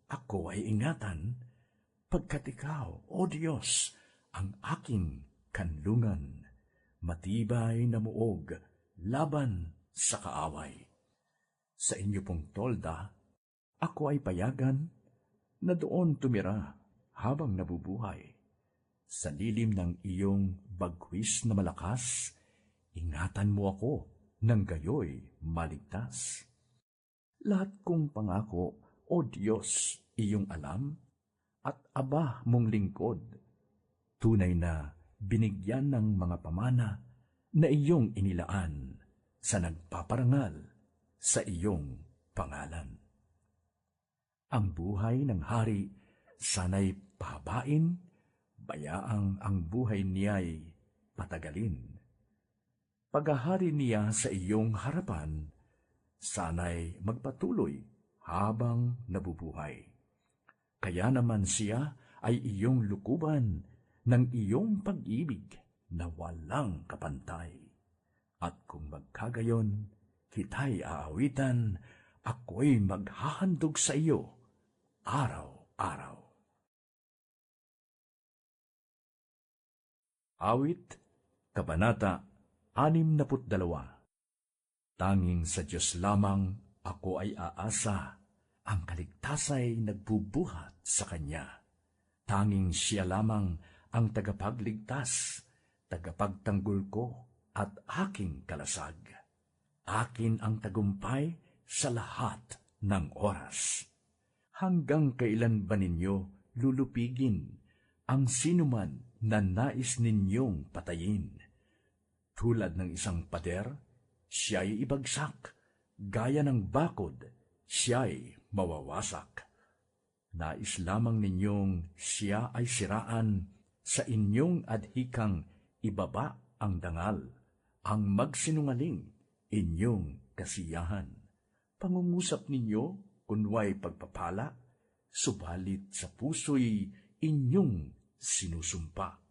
S1: ako ay ingatan, pagkat ikaw, O Diyos, ang aking kanlungan, matibay na muog laban sa kaaway. Sa inyo pong tolda, ako ay payagan na doon tumira habang nabubuhay. Sa lilim ng iyong bagwis na malakas, ingatan mo ako nang gayoy maligtas. Lahat kong pangako, O Diyos, iyong alam, at Aba mong lingkod. Tunay na binigyan ng mga pamana na iyong inilaan sa nagpaparangal sa iyong pangalan. Ang buhay ng hari sana'y pahabain, bayaang ang buhay niya'y patagalin. Paghahari niya sa iyong harapan, sana'y magpatuloy habang nabubuhay. Kaya naman siya ay iyong lukuban ng iyong pag-ibig na walang kapantay. At kung magkagayon, kita'y aawitan, ako'y maghahandog sa iyo araw-araw. Awit, Kabanata 62. Tanging sa Diyos lamang ako ay aasa, ang kaligtasay nagbubuhat sa Kanya. Tanging Siya lamang ang tagapagligtas, tagapagtanggol ko at aking kalasag. Akin ang tagumpay sa lahat ng oras. Hanggang kailan ba ninyo lulupigin ang sinuman na nais ninyong patayin? Tulad ng isang pader, siya'y ibagsak, gaya ng bakod, siya'y mawawasak. Nais lamang ninyong siya ay siraan, sa inyong adhikang ibaba ang dangal, ang magsinungaling inyong kasiyahan. Pangungusap ninyo kunway pagpapala, subalit sa puso'y inyong sinusumpa.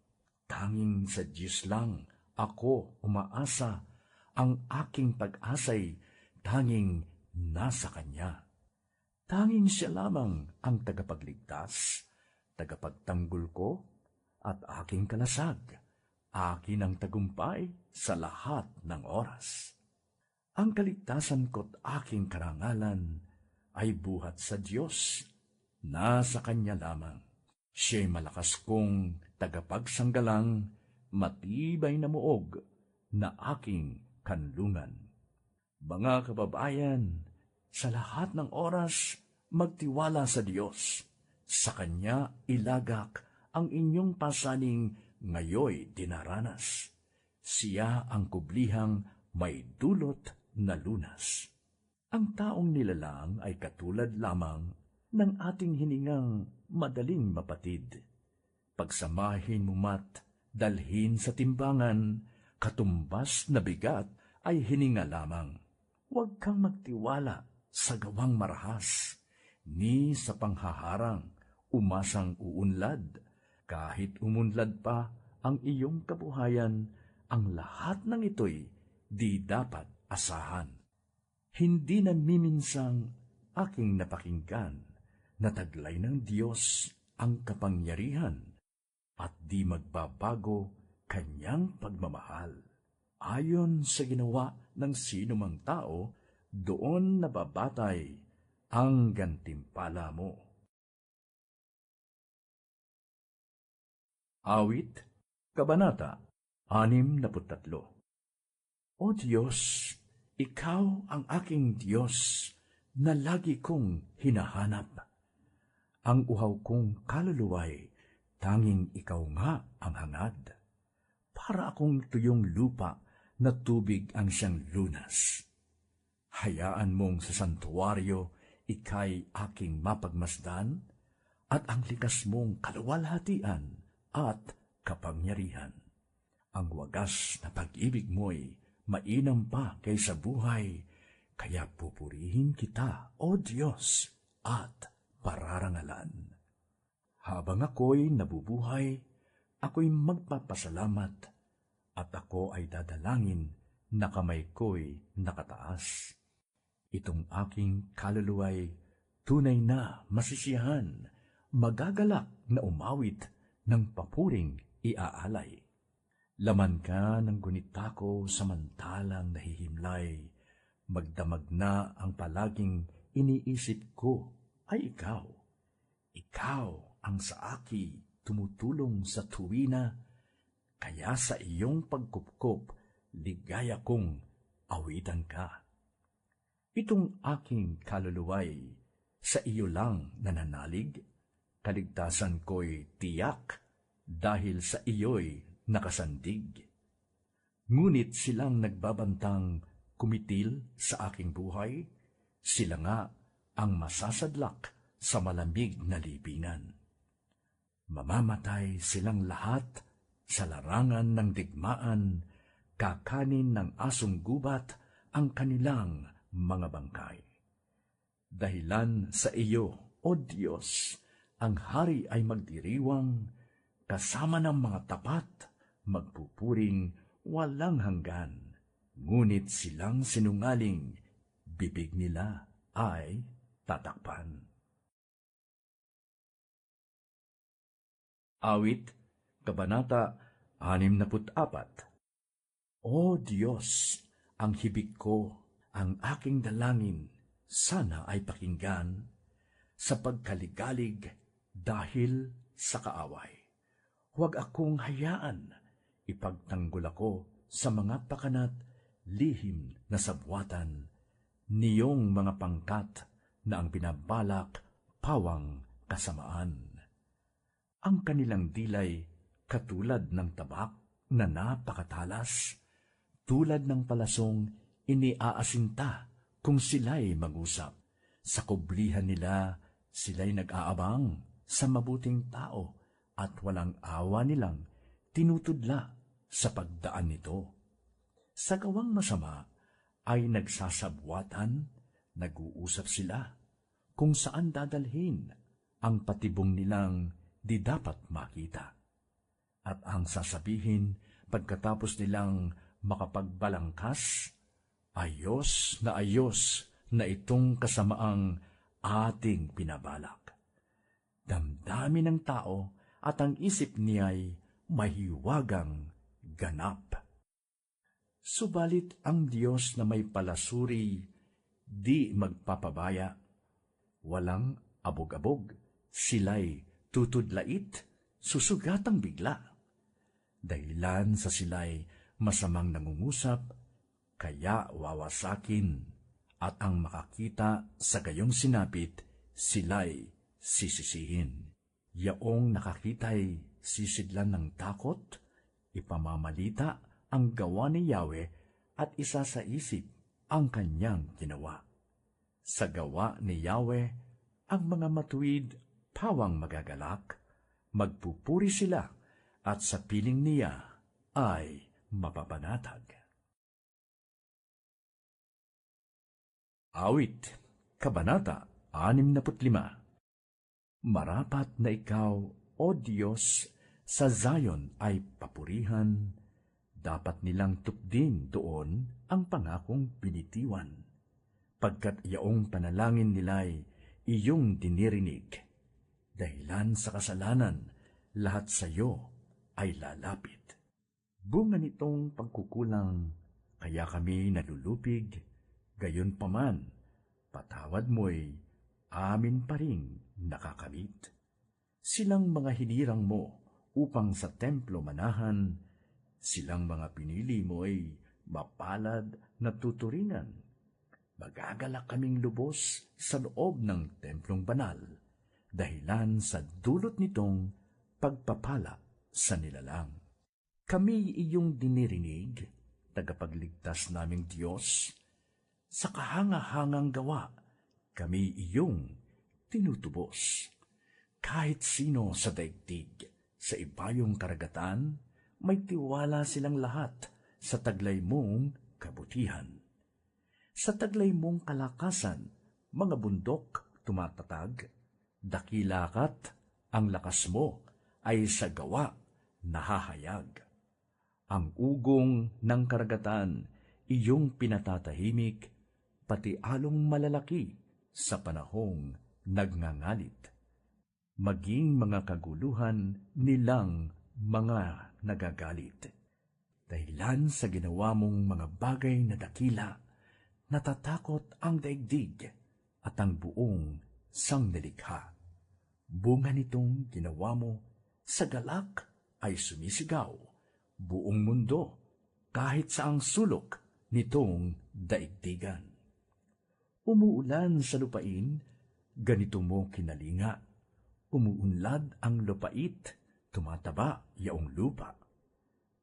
S1: Tanging sa Diyos lang ako umaasa, ang aking pag-asa'y tanging nasa Kanya. Tanging Siya lamang ang tagapagligtas, tagapagtanggol ko, at aking kalasag. Akin ang tagumpay sa lahat ng oras. Ang kaligtasan ko't aking karangalan ay buhat sa Diyos, nasa Kanya lamang. Siya'y malakas kong tagapagsanggalang, matibay na muog na aking kanlungan. Mga kababayan, sa lahat ng oras, magtiwala sa Diyos. Sa Kanya ilagak ang inyong pasaning ngayoy dinaranas. Siya ang kublihang may dulot na lunas. Ang taong nilalang ay katulad lamang ng ating hiningang madaling mapatid. Pagsamahin mo mat, dalhin sa timbangan, katumbas na bigat ay hininga lamang. Huwag kang magtiwala sa gawang marahas, ni sa panghaharang, umasang uunlad. Kahit umunlad pa ang iyong kabuhayan, ang lahat ng ito'y di dapat asahan. Hindi na miminsang aking napakinggan na taglay ng Diyos ang kapangyarihan at di magbabago Kanyang pagmamahal. Ayon sa ginawa ng sinumang tao, doon nababatay ang gantimpala mo. Awit, Kabanata 63. O Diyos, Ikaw ang aking Diyos na lagi kong hinahanap. Ang uhaw kong kaluluway, tanging Ikaw nga ang hangad. Para akong tuyong lupa na tubig ang siyang lunas. Hayaan mong sa santuaryo ika'y aking mapagmasdan, at ang likas mong kaluwalhatian at kapangyarihan. Ang wagas na pag-ibig mo'y mainam pa kaysa buhay, kaya pupurihin kita, O Diyos, at pararangalan. Habang ako'y nabubuhay, ako'y magpapasalamat, at ako ay dadalangin na kamay ko'y nakataas. Itong aking kaluluway tunay na masisiyahan, magagalak na umawit ng papuring iaalay. Laman ka ng gunita ko samantalang nahihimlay, magdamag na ang palaging iniisip ko ay ikaw. Ikaw ang sa aki tumutulong sa tuwina, kaya sa iyong pagkupkop, ligaya kong awitan ka. Itong aking kaluluway sa iyo lang nananalig, kaligtasan ko'y tiyak dahil sa iyo'y nakasandig. Ngunit silang nagbabantang kumitil sa aking buhay, sila nga ang masasadlak sa malamig na libingan. Mamamatay silang lahat sa larangan ng digmaan, kakanin ng asong gubat ang kanilang mga bangkay. Dahilan sa iyo, O Diyos, ang hari ay magdiriwang, kasama ng mga tapat, magpupuring walang hanggan. Ngunit silang sinungaling, bibig nila ay tatakpan. Awit, Kabanata 64. O Diyos, ang hibig ko, ang aking dalangin, sana ay pakinggan, sa pagkaligalig dahil sa kaaway. Huwag akong hayaan, ipagtanggol ako sa mga pakanat, lihim na sabwatan, niyong mga pangkat na ang binabalak, pawang kasamaan. Ang kanilang dilay katulad ng tabak na napakatalas, tulad ng palasong iniaasinta kung sila'y mag-usap. Sa kublihan nila, sila'y nag-aabang sa mabuting tao at walang awa nilang tinutudla sa pagdaan nito. Sa gawang masama ay nagsasabwatan, nag-uusap sila kung saan dadalhin ang patibong nilang di dapat makita. At ang sasabihin pagkatapos nilang makapagbalangkas, ayos na itong kasamaang ating pinabalak. Damdamin ng tao at ang isip niya'y mahiwagang ganap. Subalit ang Diyos na may palasuri, di magpapabaya. Walang abog-abog, sila'y tutudlait, susugatang bigla. Dahilan sa sila'y masamang nangungusap, kaya wawasakin, at ang makakita sa gayong sinapit, sila'y sisisihin. Yaong nakakita'y sisidlan ng takot, ipamamalita ang gawa ni Yahweh at isa sa isip ang kanyang ginawa. Sa gawa ni Yahweh, ang mga matuwid pawang magagalak, magpupuri sila at sa piling niya ay mapapanatag. Awit, Kabanata 65. Marapat na ikaw, O Diyos, sa Zion ay papurihan, dapat nilang tupdin doon ang pangakong binitiwan, pagkat iyaong panalangin nila'y iyong dinirinig. Dahilan sa kasalanan, lahat sa iyo ay lalapit. Bunga nitong pagkukulang, kaya kami nalulupig, gayon paman, patawad mo'y amin pa ring nakakamit. Silang mga hinirang mo upang sa templo manahan, silang mga pinili mo'y mapalad na tuturingan. Magagalak kaming lubos sa loob ng templong banal, dahilan sa dulot nitong pagpapala sa nilalang. Kami iyong dinirinig, tagapagligtas naming Diyos, sa kahangahangang gawa, kami iyong tinutubos. Kahit sino sa daigdig, sa ibayong karagatan, may tiwala silang lahat sa taglay mong kabutihan. Sa taglay mong kalakasan, mga bundok tumatatag, dakilakat ang lakas mo ay sa gawa nahahayag. Ang ugong ng karagatan, iyong pinatatahimik, pati along malalaki sa panahong nagngangalit. Maging mga kaguluhan nilang mga nagagalit. Dahilan sa ginawa mong mga bagay na dakila, natatakot ang daigdig at ang buong sangnilikha. Bunga nitong ginawa mo, sa galak ay sumisigaw, buong mundo, kahit sa ang sulok nitong daigdigan. Umuulan sa lupain, ganito mo kinalinga. Umuunlad ang lupait, tumataba yaong lupa.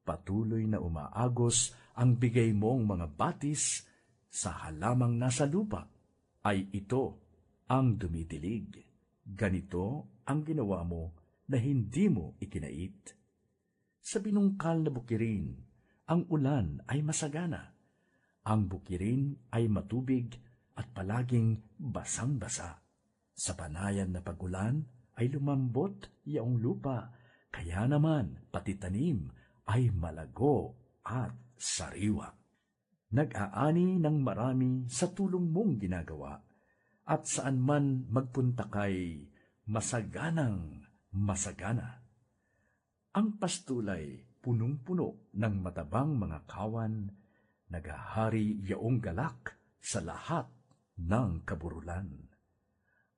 S1: Patuloy na umaagos ang bigay mong mga batis sa halamang nasa lupa, ay ito ang dumidilig. Ganito ang ginawa mo na hindi mo ikinait. Sa binungkal na bukirin, ang ulan ay masagana. Ang bukirin ay matubig at palaging basang-basa. Sa panayan na pagulan ay lumambot yaong lupa, kaya naman pati tanim ay malago at sariwa. Nag-aani ng marami sa tulong mong ginagawa, at saan man magpunta kay masaganang masagana. Ang pastulay punong-puno ng matabang mga kawan, nagahari yaong galak sa lahat ng kaburulan.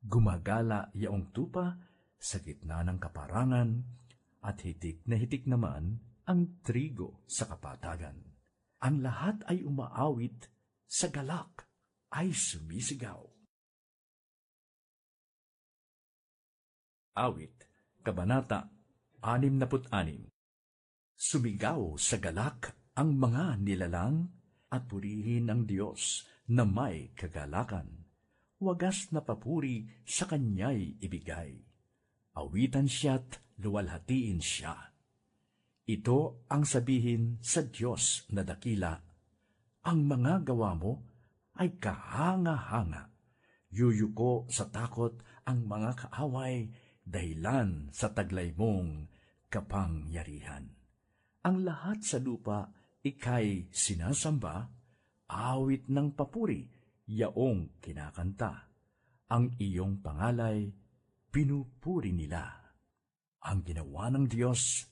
S1: Gumagala yaong tupa sa gitna ng kaparangan, at hitik na hitik naman ang trigo sa kapatagan. Ang lahat ay umaawit, sa galak ay sumisigaw. Awit, Kabanata 66. Sumigaw sa galak ang mga nilalang, at purihin ang Diyos na may kagalakan. Wagas na papuri sa Kanya'y ibigay. Awitan siya't luwalhatiin siya. Ito ang sabihin sa Diyos na dakila, ang mga gawa mo ay kahanga-hanga. Yuyuko sa takot ang mga kaaway, dahilan sa taglay mong kapangyarihan. Ang lahat sa lupa ika'y sinasamba, awit ng papuri, yaong kinakanta. Ang iyong pangalay, pinupuri nila. Ang ginawa ng Diyos,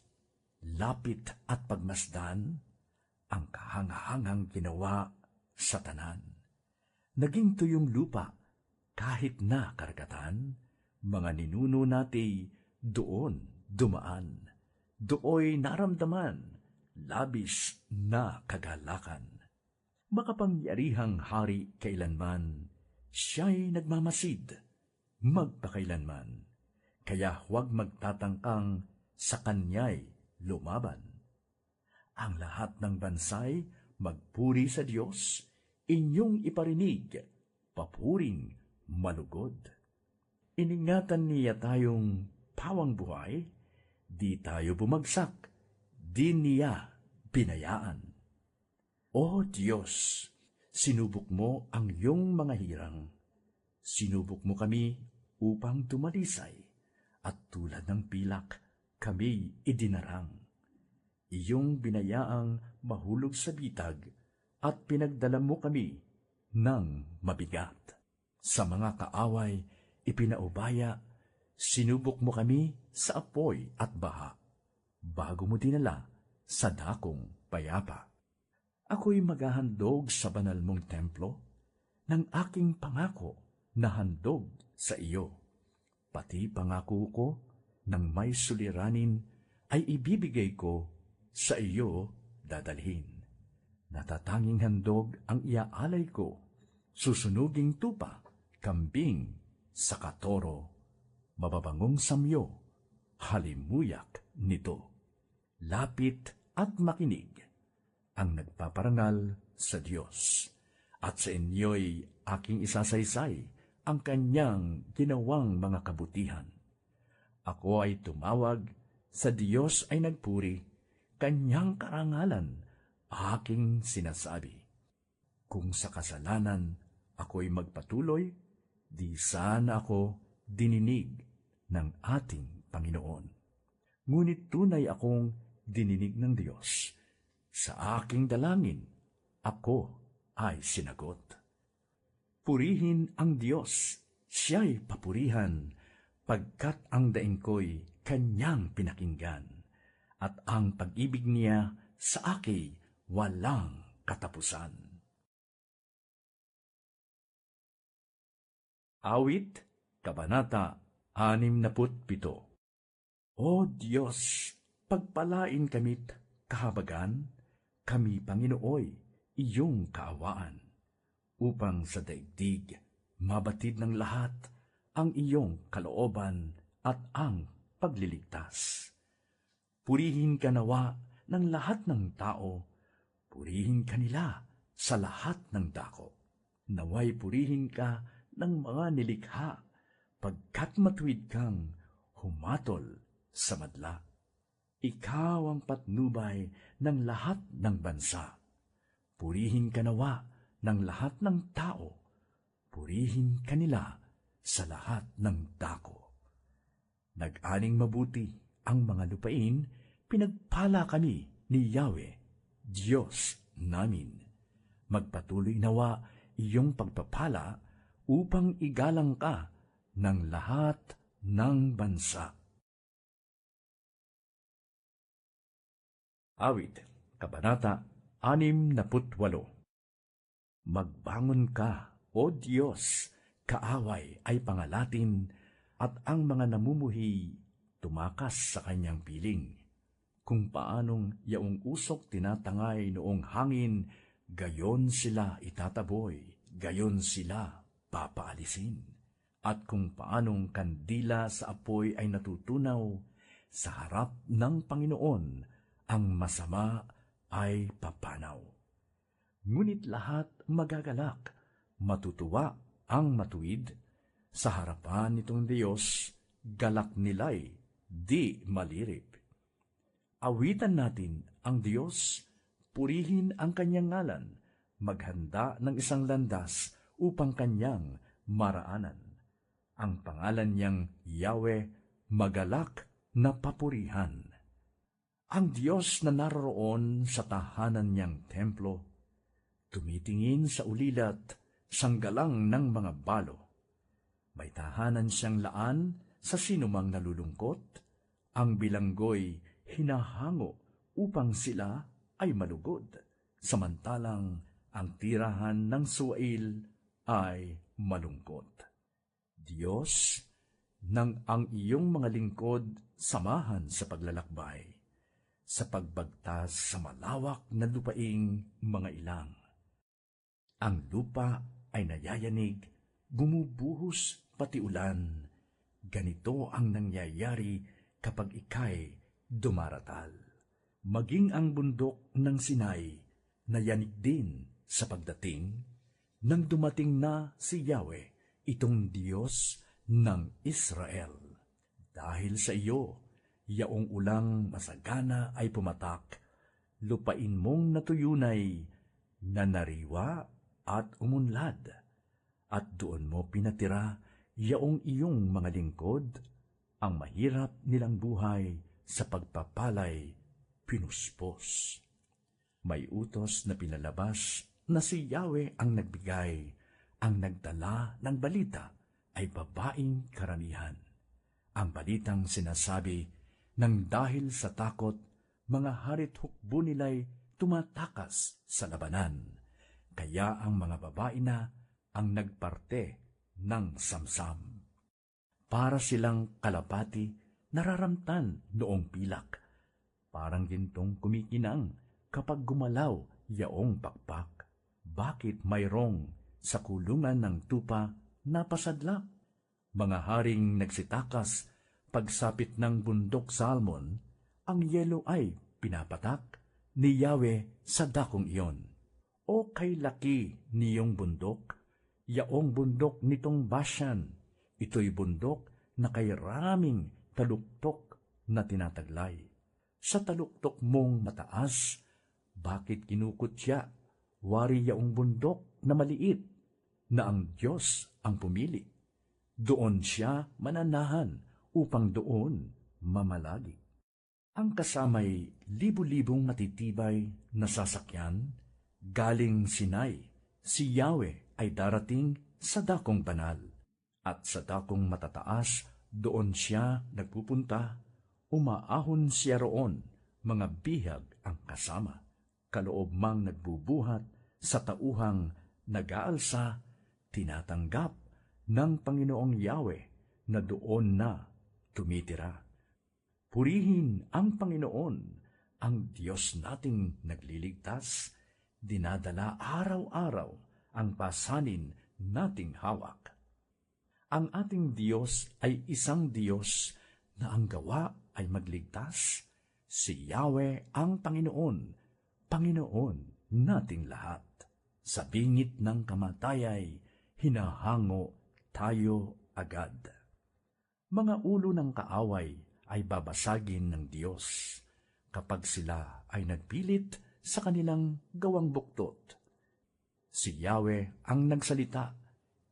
S1: lapit at pagmasdan, ang kahangahangang ginawa sa tanan. Naging tuyong lupa, kahit na karagatan, mga ninuno nati doon dumaan. Dooy naramdaman, labis na kagalakan. Makapangyarihang hari kailanman, siya'y nagmamasid, magpakailanman. Kaya huwag magtatangkang sa Kanya'y lumaban. Ang lahat ng bansay magpuri sa Diyos, inyong iparinig, papuring malugod. Iningatan niya tayong pawang buhay, di tayo bumagsak, di niya binayaan. O Diyos, sinubok mo ang iyong mga hirang. Sinubok mo kami upang tumalisay, at tulad ng pilak, kami idinarang. Iyong binayaang mahulog sa bitag, at pinagdala mo kami ng mabigat. Sa mga kaaway, ipinaubaya, sinubok mo kami sa apoy at baha, bago mo dinala sa dakong payapa. Ako'y maghahandog sa banal mong templo, ng aking pangako na handog sa iyo. Pati pangako ko ng may suliranin ay ibibigay ko sa iyo dadalhin. Natatanging handog ang iaalay ko, susunuging tupa, kambing, sa katoro, mababangong samyo, halimuyak nito. Lapit at makinig ang nagpaparangal sa Diyos, at sa inyo'y aking isasaysay ang Kanyang ginawang mga kabutihan. Ako ay tumawag, sa Diyos ay nagpuri, Kanyang karangalan aking sinasabi. Kung sa kasalanan ako'y magpatuloy, di sana ako dininig ng ating Panginoon. Ngunit tunay akong dininig ng Diyos. Sa aking dalangin, ako ay sinagot. Purihin ang Diyos, siya'y papurihan, pagkat ang daing ko'y Kanyang pinakinggan, at ang pag-ibig niya sa akin walang katapusan. Awit, Kabanata 67. O Diyos, pagpalain kami't kahabagan, kami Panginooy, iyong kaawaan, upang sa daigdig mabatid ng lahat ang iyong kalooban at ang pagliligtas. Purihin ka nawa ng lahat ng tao, purihin ka nila sa lahat ng dako. Naway purihin ka ng mga nilikha, pagkat matuwid kang humatol sa madla. Ikaw ang patnubay ng lahat ng bansa. Purihin ka nawa ng lahat ng tao, purihin ka nila sa lahat ng dako. Nag-aning mabuti ang mga lupain, pinagpala kami ni Yahweh, Diyos namin. Magpatuloy nawa iyong pagpapala upang igalang ka ng lahat ng bansa. Awit, Kabanata 68. Magbangon ka, O Diyos, kaaway ay pangalatin, at ang mga namumuhi tumakas sa kanyang piling. Kung paanong yaong usok tinatangay noong hangin, gayon sila itataboy, gayon sila papaalisin. At kung paanong kandila sa apoy ay natutunaw, sa harap ng Panginoon ang masama ay papanaw. Ngunit lahat magagalak, matutuwa ang matuwid, sa harapan nitong Diyos, galak nila'y di malirip. Awitan natin ang Diyos, purihin ang kanyang ngalan, maghanda ng isang landas upang kanyang maraanan. Ang pangalan niyang Yahweh, magalak na papurihan. Ang Diyos na naroon sa tahanan niyang templo, tumitingin sa ulilat, sanggalang ng mga balo. May tahanan siyang laan sa sinumang nalulungkot, ang bilanggoy hinahango upang sila ay malugod, samantalang ang tirahan ng suwail ay malungkot. Diyos, nang ang iyong mga lingkod samahan sa paglalakbay, sa pagbagtas sa malawak na lupaing mga ilang. Ang lupa ay nayayanig, bumubuhos pati ulan. Ganito ang nangyayari kapag ika'y dumaratal. Maging ang bundok ng Sinai, nayanig din sa pagdating, nang dumating na si Yahweh, itong Diyos ng Israel. Dahil sa iyo, yaong ulang masagana ay pumatak, lupain mong natuyunay, nanariwa at umunlad, at doon mo pinatira yaong iyong mga lingkod, ang mahirap nilang buhay sa pagpapalay pinuspos. May utos na pinalabas na si Yahweh ang nagbigay, ang nagdala ng balita ay babaeng karamihan. Ang balitang sinasabi, nang dahil sa takot, mga harit hukbo nila'y tumatakas sa labanan. Kaya ang mga babae na ang nagparte ng samsam. Para silang kalapati, nararamtan noong pilak. Parang gintong kumikinang kapag gumalaw yaong pakpak. Bakit mayroong sa kulungan ng tupa napasadlak? Mga haring nagsitakas, pagsapit ng bundok Salmon, ang yelo ay pinapatak ni Yahweh sa dakong iyon. O kay laki niyong bundok, yaong bundok nitong Bashan, ito'y bundok na kay raming taluktok na tinataglay. Sa taluktok mong mataas, bakit kinukutya, wari yaong bundok na maliit, na ang Diyos ang pumili? Doon siya mananahan upang doon mamalagi. Ang kasamay libu-libong matitibay na sasakyan, galing Sinai, si Yahweh ay darating sa dakong banal, at sa dakong matataas, doon siya nagpupunta, umaahon siya roon, mga bihag ang kasama, kaloob mang nagbubuhat sa tauhang nag-aalsa, tinatanggap ng Panginoong Yahweh na doon na tumitira. Purihin ang Panginoon, ang Diyos nating nagliligtas, dinadala araw-araw ang pasanin nating hawak. Ang ating Diyos ay isang Diyos na ang gawa ay magligtas. Si Yahweh ang Panginoon, Panginoon nating lahat. Sa bingit ng kamatayay, hinahango tayo agad. Mga ulo ng kaaway ay babasagin ng Diyos kapag sila ay nagpilit sa kanilang gawang buktot. Si Yahweh ang nagsalita,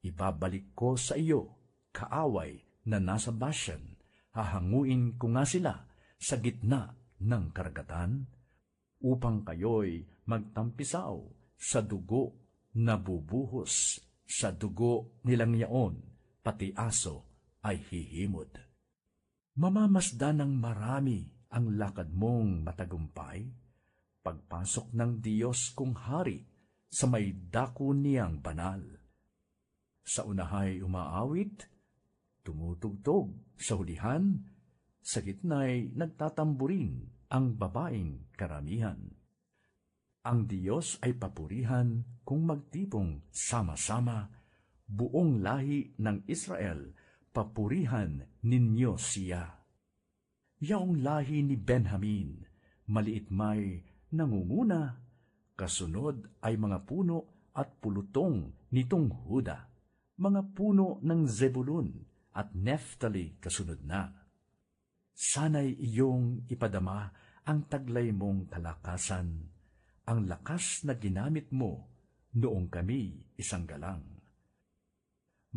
S1: ibabalik ko sa iyo, kaaway na nasa Bashan, hahanguin ko nga sila sa gitna ng karagatan, upang kayo'y magtampisaw sa dugo na bubuhos, sa dugo nilang yaon, pati aso ay hihimod. Mamamasdan ng marami ang lakad mong matagumpay, pagpasok ng Diyos kong hari sa may dako niyang banal. Sa unahay umaawit, tumutugtog sa hulihan, sa gitna'y nagtatamburin ang babaeng karamihan. Ang Diyos ay papurihan kung magtipong sama-sama, buong lahi ng Israel, papurihan ninyo siya. Yaong lahi ni Benjamin, maliit may nangunguna, kasunod ay mga puno at pulutong nitong Huda, mga puno ng Zebulun at Neftali kasunod na. Sana'y iyong ipadama ang taglay mong kalakasan, ang lakas na ginamit mo noong kami isang galang.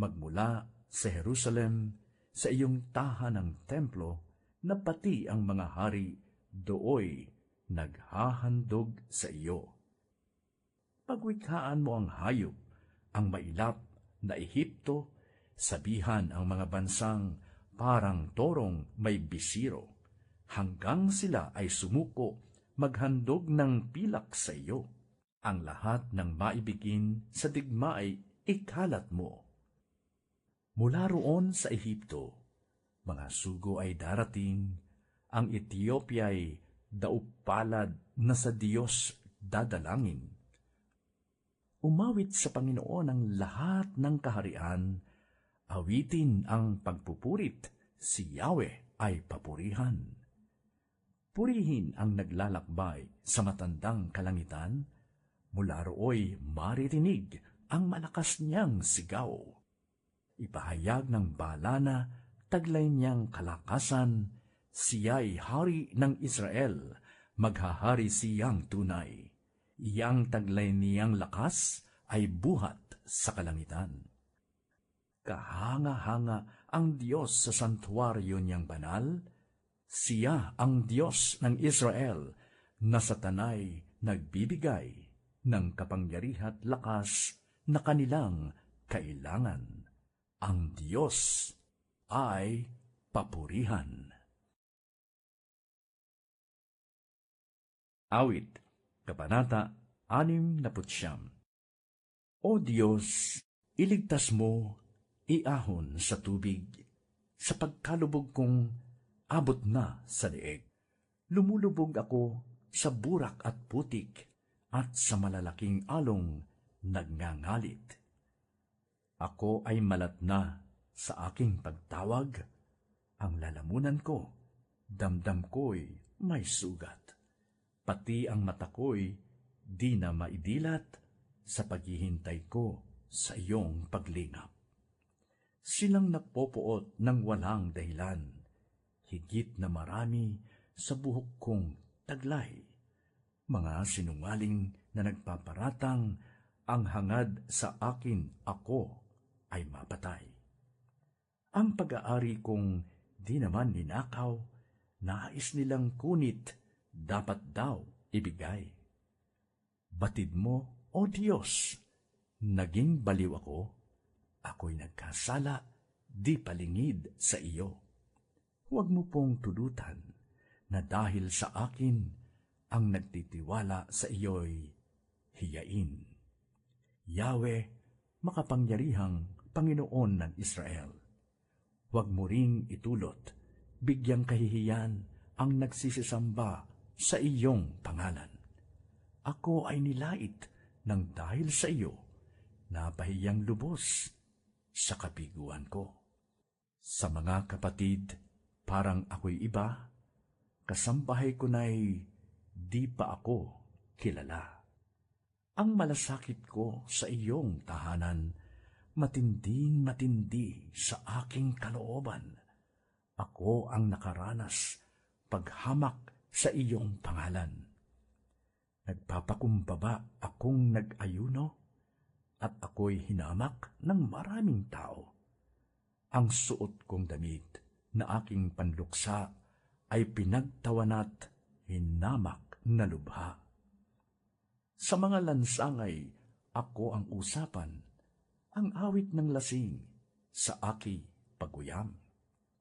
S1: Magmula sa Jerusalem, sa iyong tahanang templo, na pati ang mga hari dooy naghahandog sa iyo. Pagwikhaan mo ang hayop, ang mailap na Ehipto, sabihan ang mga bansang parang torong may bisiro, hanggang sila ay sumuko, maghandog ng pilak sa iyo. Ang lahat ng maibigin sa digma ay ikalat mo. Mula roon sa Ehipto, mga sugo ay darating, ang Ethiopia ay daupalad na sa Diyos dadalangin. Umawit sa Panginoon ang lahat ng kaharian, awitin ang pagpupurit, si Yahweh ay papurihan. Purihin ang naglalakbay sa matandang kalangitan, mula rooy maririnig ang malakas niyang sigaw. Ipahayag ng balana, taglay niyang kalakasan, siya'y hari ng Israel, maghahari siyang tunay. Iyang taglay niyang lakas ay buhat sa kalangitan. Kahanga-hanga ang Diyos sa santuaryo niyang banal, siya ang Diyos ng Israel na sa tanay nagbibigay ng kapangyarihan at lakas na kanilang kailangan. Ang Diyos ay papurihan. Awit, Kabanata 69. O Diyos, iligtas mo, iahon sa tubig, sa pagkalubog kong abot na sa leeg. Lumulubog ako sa burak at putik, at sa malalaking along nagngangalit. Ako ay malat na sa aking pagtawag, ang lalamunan ko, damdam ko'y may sugat. Pati ang mata ko'y di na maidilat sa paghihintay ko sa iyong paglingap. Silang nagpopoot ng walang dahilan, higit na marami sa buhok kong taglay. Mga sinungaling na nagpaparatang, ang hangad sa akin ako ay mapatay. Ang pag-aari kong di naman ninakaw, nais nilang kunit, dapat daw ibigay. Batid mo, O Diyos, naging baliw ako, ako'y nagkasala, di palingid sa iyo. Huwag mo pong tulutan na dahil sa akin ang nagtitiwala sa iyo'y hiyain. Yahweh, makapangyarihang Panginoon ng Israel, huwag mo ring itulot, bigyang kahihiyan ang nagsisisamba sa iyong pangalan. Ako ay nilait ng dahil sa iyo, napahiyang lubos. sa kabiguan ko. Sa mga kapatid, parang ako'y iba, kasambahay ko na'y di pa ako kilala. Ang malasakit ko sa iyong tahanan, matinding matindi sa aking kalooban. Ako ang nakaranas paghamak sa iyong pangalan. Nagpapakumbaba akong nag-ayuno at ako'y hinamak ng maraming tao. Ang suot kong damit na aking panluksa ay pinagtawanat hinamak na lubha. Sa mga lansangay, ako ang usapan, ang awit ng lasing sa aki paguyam.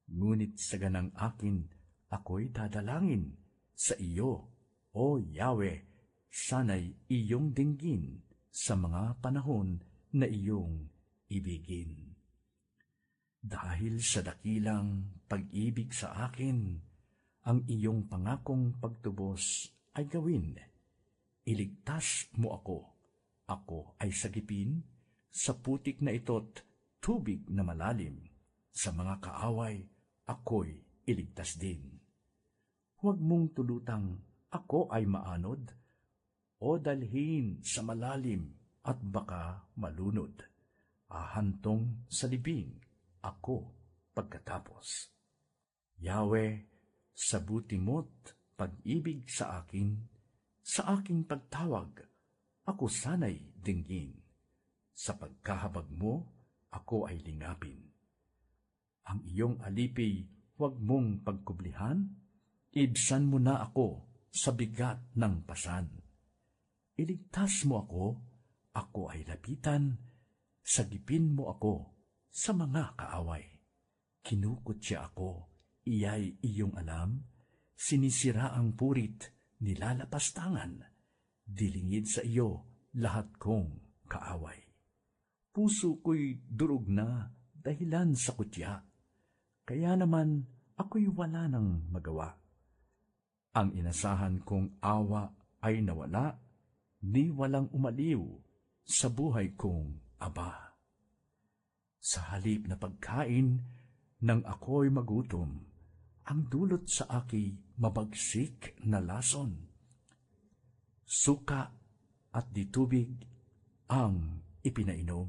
S1: Ngunit sa ganang akin, ako'y dadalangin sa iyo, O Yahweh, sana'y iyong dinggin sa mga panahon na iyong ibigin. Dahil sa dakilang pag-ibig sa akin, ang iyong pangakong pagtubos ay gawin. Iligtas mo ako ay sagipin, sa putik na ito't tubig na malalim, sa mga kaaway ako'y iligtas din. Huwag mong tulutang ako ay maanod, o dalhin sa malalim at baka malunod. Ahantong sa libing ako pagkatapos. Yahweh, sa buti mo't pag-ibig sa akin, sa aking pagtawag, ako sana'y dinggin. Sa pagkahabag mo, ako ay lingapin. Ang iyong alipay huwag mong pagkublihan, ibsan mo na ako sa bigat ng pasan. Iligtas mo ako ay lapitan, sagipin mo ako sa mga kaaway. Kinukutya ako, iyay iyong alam, sinisira ang purit, nilalapastangan, dilingid sa iyo lahat kong kaaway. Puso ko'y durog na dahilan sa kutya, kaya naman ako'y wala nang magawa. Ang inasahan kong awa ay nawala, ni walang umaliw sa buhay kong Aba. Sa halip na pagkain, nang ako'y magutom, ang dulot sa aki mabagsik na lason. Suka at di tubig ang ipinainom.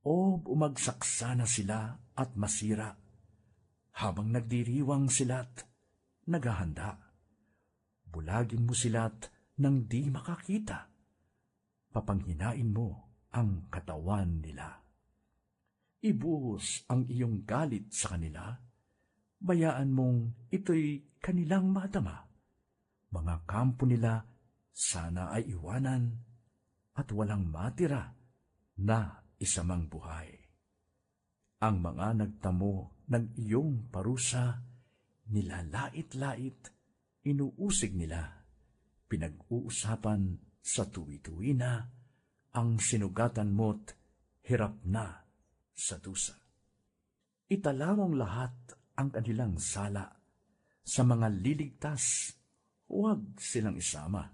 S1: O bumagsak sana sila at masira, habang nagdiriwang sila't naghahanda. Bulagin mo sila't nang di makakita, papanghinain mo ang katawan nila. Ibuhos ang iyong galit sa kanila, bayaan mong ito'y kanilang madama. Mga kampo nila sana ay iwanan, at walang matira na isamang buhay. Ang mga nagtamo ng iyong parusa, nilalait-lait, inuusig nila, pinag-uusapan sa tuwi-tuwi na, ang sinugatan mo't hirap na sa dusa. Itala mong lahat ang kanilang sala, sa mga liligtas, huwag silang isama.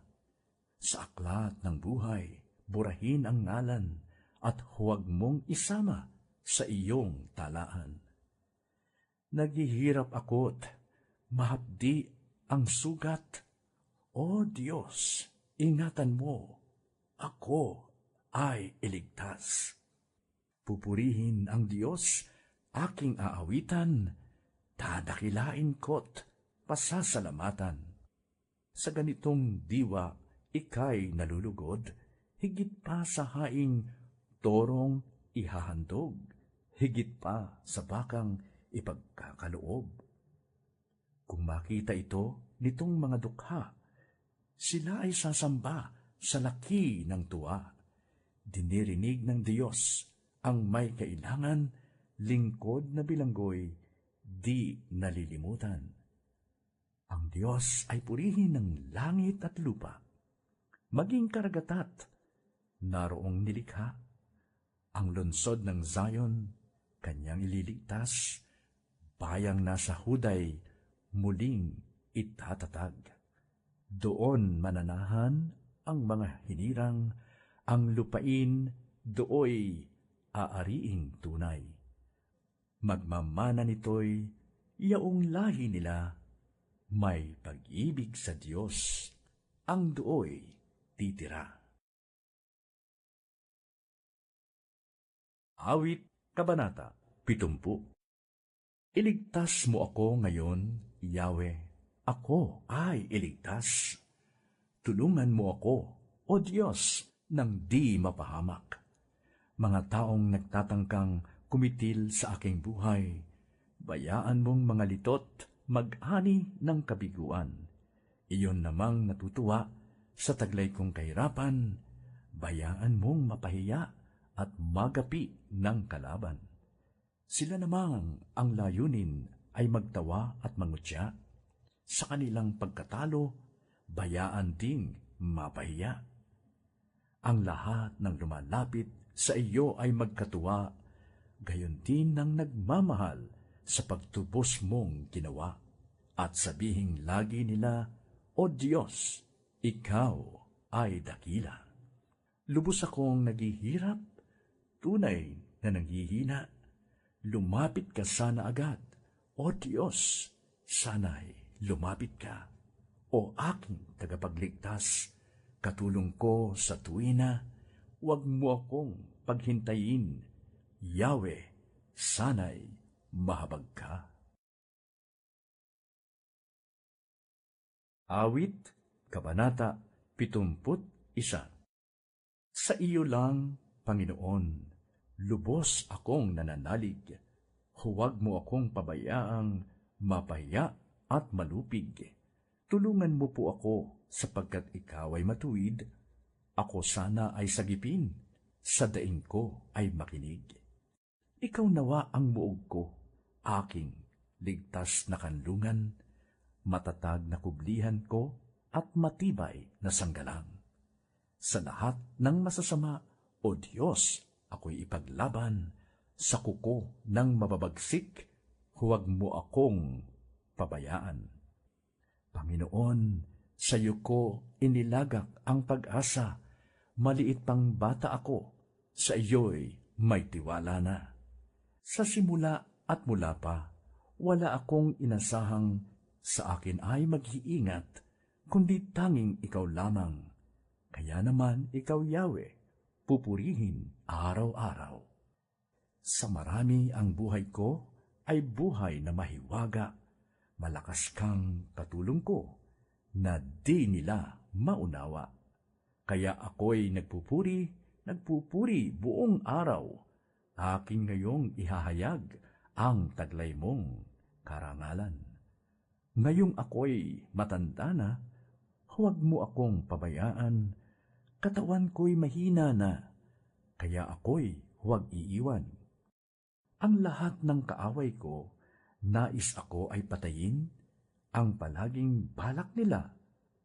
S1: Sa aklat ng buhay, burahin ang ngalan, at huwag mong isama sa iyong talaan. Naghihirap ako't mahapdi ang sugat, O Diyos, ingatan mo, ako ay iligtas. Pupurihin ang Diyos, aking aawitan, dadakilain ko't pasasalamatan. Sa ganitong diwa, ika'y nalulugod, higit pa sa haing torong ihahandog, higit pa sa bakang ipagkakaloob. Kung makita ito nitong mga dukha, sila ay sasamba sa laki ng tuwa. Dinirinig ng Diyos ang may kailangan, lingkod na bilanggoy, di nalilimutan. Ang Diyos ay purihin ng langit at lupa, maging karagatat, naroong nilikha. Ang lungsod ng Zion, kanyang ililigtas, bayang nasa Huday, muling itatatag. Doon mananahan ang mga hinirang, ang lupain dooy aariing tunay. Magmamana nito'y yaong lahi nila, may pag-ibig sa Diyos, ang dooy titira. Awit, Kabanata 70. Iligtas mo ako ngayon, Yahweh, ako ay iligtas. Tulungan mo ako, O Diyos, nang di mapahamak. Mga taong nagtatangkang kumitil sa aking buhay, bayaan mong mga litot mag-ani ng kabiguan. Iyon namang natutuwa sa taglay kong kahirapan, bayaan mong mapahiya at magapi ng kalaban. Sila namang ang layunin ay magtawa at mangutya. Sa kanilang pagkatalo, bayaan ding mapahiya. Ang lahat ng lumalapit sa iyo ay magkatuwa, gayon din ng nagmamahal sa pagtubos mong ginawa. At sabihing lagi nila, O Diyos, Ikaw ay dakila. Lubos akong naghihirap, tunay na nanghihina. Lumapit ka sana agad, O Diyos, sana'y lumapit ka. O aking tagapagligtas, katulong ko sa tuwina, huwag mo akong paghintayin. Yahweh, sana'y mahabag ka. Awit, Kabanata 71. Sa iyo lang, Panginoon, lubos akong nananalig. Huwag mo akong pabayaang mapahiya at malupig. Tulungan mo po ako sapagkat ikaw ay matuwid. Ako sana ay sagipin, sa daing ko ay makinig. Ikaw nawa ang muog ko, aking ligtas na kanlungan, matatag na kublihan ko at matibay na sanggalang. Sa lahat ng masasama, O Diyos, ako'y ipaglaban, sa kuko ng mababagsik, huwag mo akong pabayaan. Panginoon, sa iyo ko inilagak ang pag-asa, maliit pang bata ako, sa iyo'y may tiwala na. Sa simula at mula pa, wala akong inasahang sa akin ay mag-iingat, kundi tanging ikaw lamang. Kaya naman ikaw, Yahweh, pupurihin araw-araw. Sa marami ang buhay ko ay buhay na mahiwaga, malakas kang katulong ko, na di nila maunawa. Kaya ako'y nagpupuri buong araw, aking ngayong ihahayag ang taglay mong karangalan. Ngayong ako'y matanda na, huwag mo akong pabayaan, katawan ko'y mahina na, kaya ako'y huwag iiwan. Ang lahat ng kaaway ko, nais ako ay patayin, ang palaging balak nila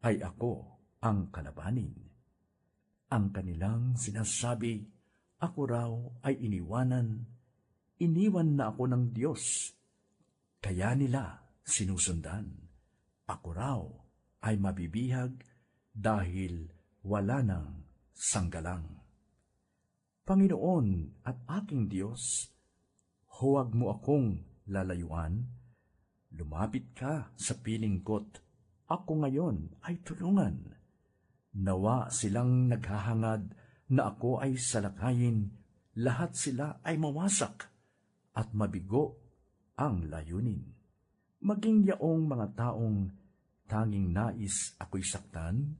S1: ay ako ang kalabanin. Ang kanilang sinasabi, ako raw ay iniwan na ako ng Diyos, kaya nila sinusundan. Ako raw ay mabibihag dahil wala nang sanggalang. Panginoon at aking Diyos, huwag mo akong lalayuan. Lumapit ka sa piling ko't ako ngayon ay tulungan. Nawa silang naghahangad na ako ay salakayin, lahat sila ay mawasak at mabigo ang layunin. Maging yaong mga taong tanging nais ako'y saktan,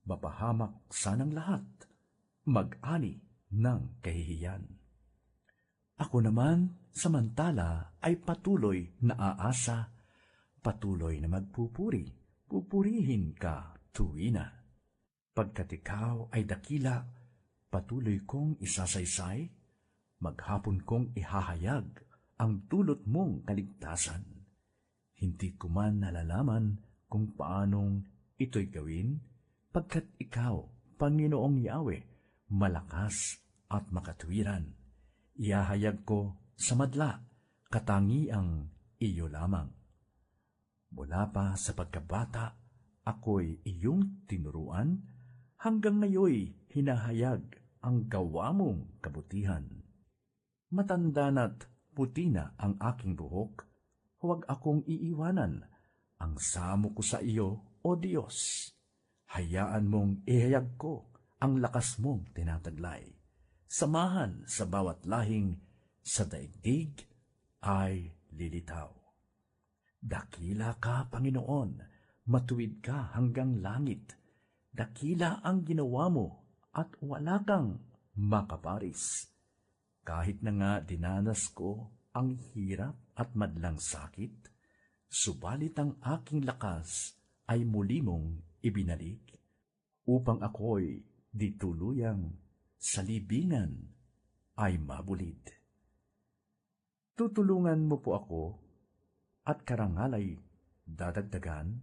S1: mapahamak sanang lahat, mag-ani ng kahihiyan. Ako naman, samantala, ay patuloy na aasa, patuloy na magpupuri, pupurihin ka tuwina. Pagkat ikaw ay dakila, patuloy kong isasaysay, maghapon kong ihahayag ang dulot mong kaligtasan. Hindi ko man nalalaman kung paanong ito'y gawin, pagkat ikaw, Panginoong Yahweh, malakas at makatwiran. Ihahayag ko sa madla, katangiang iyo lamang. Mula pa sa pagkabata, ako'y iyong tinuruan, hanggang ngayoy hinahayag ang gawa mong kabutihan. Matanda na't puti na ang aking buhok, huwag akong iiwanan. Ang samo ko sa iyo, O Diyos. Hayaan mong ihayag ko ang lakas mong tinataglay. Samahan sa bawat lahing sa daigdig ay lilitaw. Dakila ka, Panginoon, matuwid ka hanggang langit. Dakila ang ginawa mo at wala kang makaparis. Kahit na nga dinanas ko ang hirap at madlang sakit, subalit ang aking lakas ay muli mong ibinalik, upang ako'y di tuluyang sa libingan ay mabulid. Tutulungan mo po ako, at karangalay dadagdagan,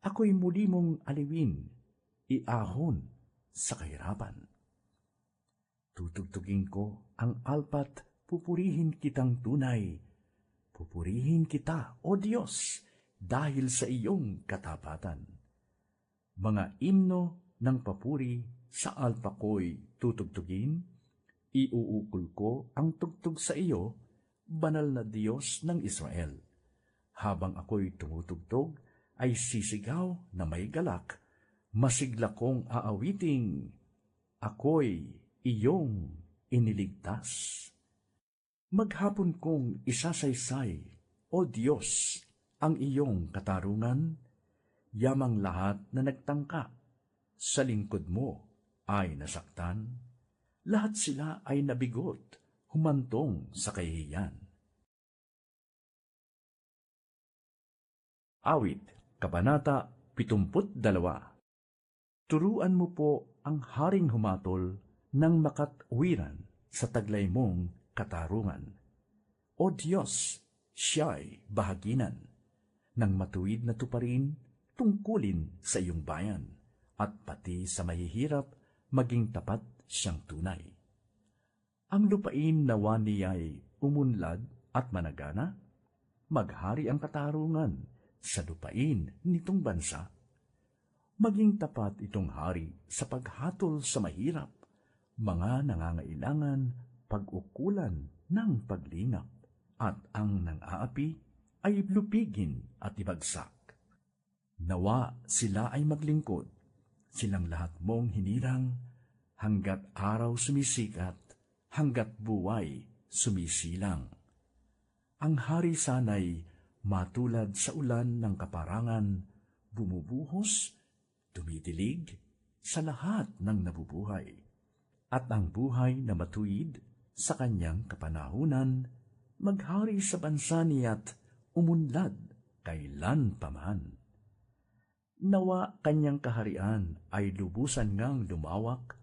S1: ako'y muli mong aliwin, iahon sa kahirapan. Tutugtugin ko ang alpat, pupurihin kitang tunay. Pupurihin kita, O Diyos, dahil sa iyong katapatan. Mga imno ng papuri sa alpa ko'y tutugtugin, iuukol ko ang tugtog sa iyo, banal na Diyos ng Israel. Habang ako'y tumutugtog, ay sisigaw na may galak, masigla kong aawiting, ako'y iyong iniligtas. Maghapon kong isasaysay, O Diyos, ang iyong katarungan, yamang lahat na nagtangka, sa lingkod mo ay nasaktan, lahat sila ay nabigot, humantong sa kahihiyan. Awit, Kabanata 72. Turuan mo po ang haring humatol ng makatwiran sa taglay mong katarungan. O Diyos, siya'y bahaginan ng matuwid na tuparin tungkulin sa iyong bayan, at pati sa mahihirap maging tapat siyang tunay. Ang lupain nawa niya'y umunlad at managana, maghari ang katarungan sa lupain nitong bansa. Maging tapat itong hari sa paghatol sa mahirap, mga nangangailangan pag-ukulan ng paglingap, at ang nang-aapi ay lupigin at ibagsak. Nawa sila ay maglingkod, silang lahat mong hinirang, hanggat araw sumisikat, hanggat buhay sumisilang. Ang hari sana'y matulad sa ulan ng kaparangan, bumubuhos, tumidilig sa lahat ng nabubuhay. At ang buhay na matuwid sa kanyang kapanahunan, maghari sa bansa niya't umunlad kailan paman. Nawa kanyang kaharian ay lubusan ngang lumawak,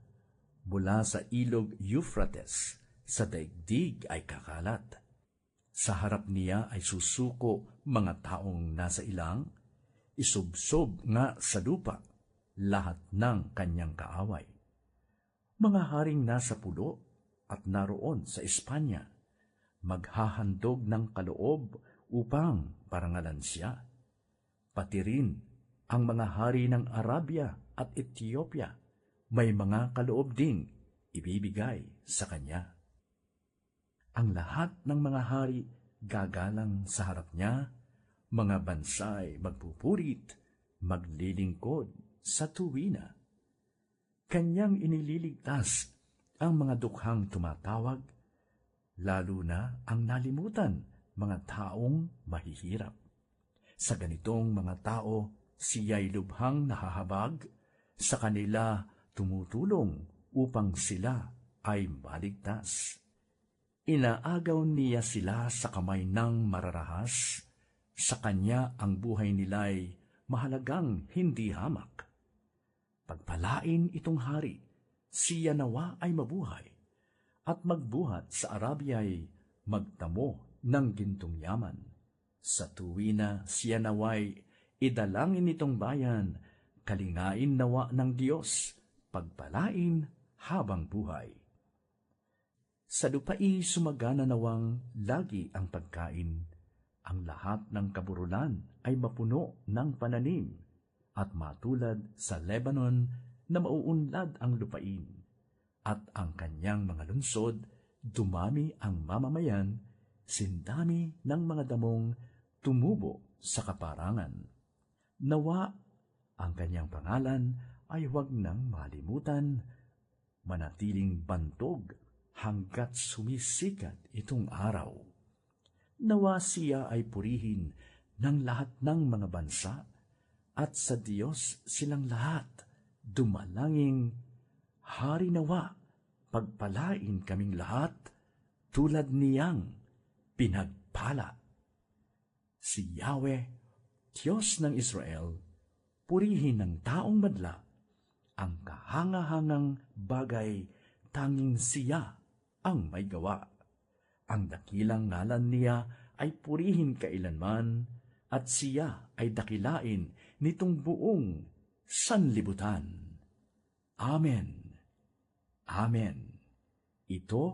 S1: mula sa ilog Euphrates sa daigdig ay kakalat. Sa harap niya ay susuko mga taong nasa ilang, isubsob nga sa lupa lahat ng kanyang kaaway. Mga haring nasa pulo at naroon sa Espanya, maghahandog ng kaloob upang parangalan siya. Pati rin ang mga hari ng Arabia at Ethiopia, may mga kaloob ding ibibigay sa kanya. Ang lahat ng mga hari gagalang sa harap niya, mga bansay magpupurit, maglilingkod sa tuwina. Kanyang inililigtas ang mga dukhang tumatawag, lalo na ang nalimutan mga taong mahihirap. Sa ganitong mga tao, siya'y lubhang nahahabag, sa kanila tumutulong upang sila ay maligtas. Inaagaw niya sila sa kamay ng mararahas, sa kanya ang buhay nila'y mahalagang hindi hamak. Pagpalain itong hari, siya nawa ay mabuhay, at magbuhat sa Arabia'y magtamo ng gintong yaman. Sa tuwina siya nawa'y idalangin itong bayan, kalingain nawa ng Diyos, pagpalain habang buhay. Sa lupai sumagana nawang lagi ang pagkain, ang lahat ng kaburulan ay mapuno ng pananim, at matulad sa Lebanon na mauunlad ang lupain, at ang kanyang mga lungsod dumami ang mamamayan, sindami ng mga damong tumubo sa kaparangan. Nawa ang kanyang pangalan ay huwag nang malimutan, manatiling bantog hanggat sumisikat itong araw. Nawa siya ay purihin ng lahat ng mga bansa, at sa Diyos silang lahat dumalangin, Hari nawa, pagpalain kaming lahat, tulad niyang pinagpala. Si Yahweh, Diyos ng Israel, purihin ng taong madla, ang kahangahangang bagay, tanging siya ang may gawa. Ang dakilang ngalan niya ay purihin kailanman, at siya ay dakilain nitong buong sanlibutan. Amen. Amen. Ito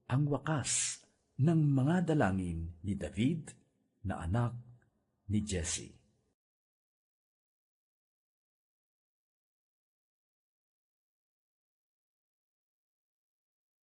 S1: ang wakas ng mga dalangin ni David na anak ni Jesse.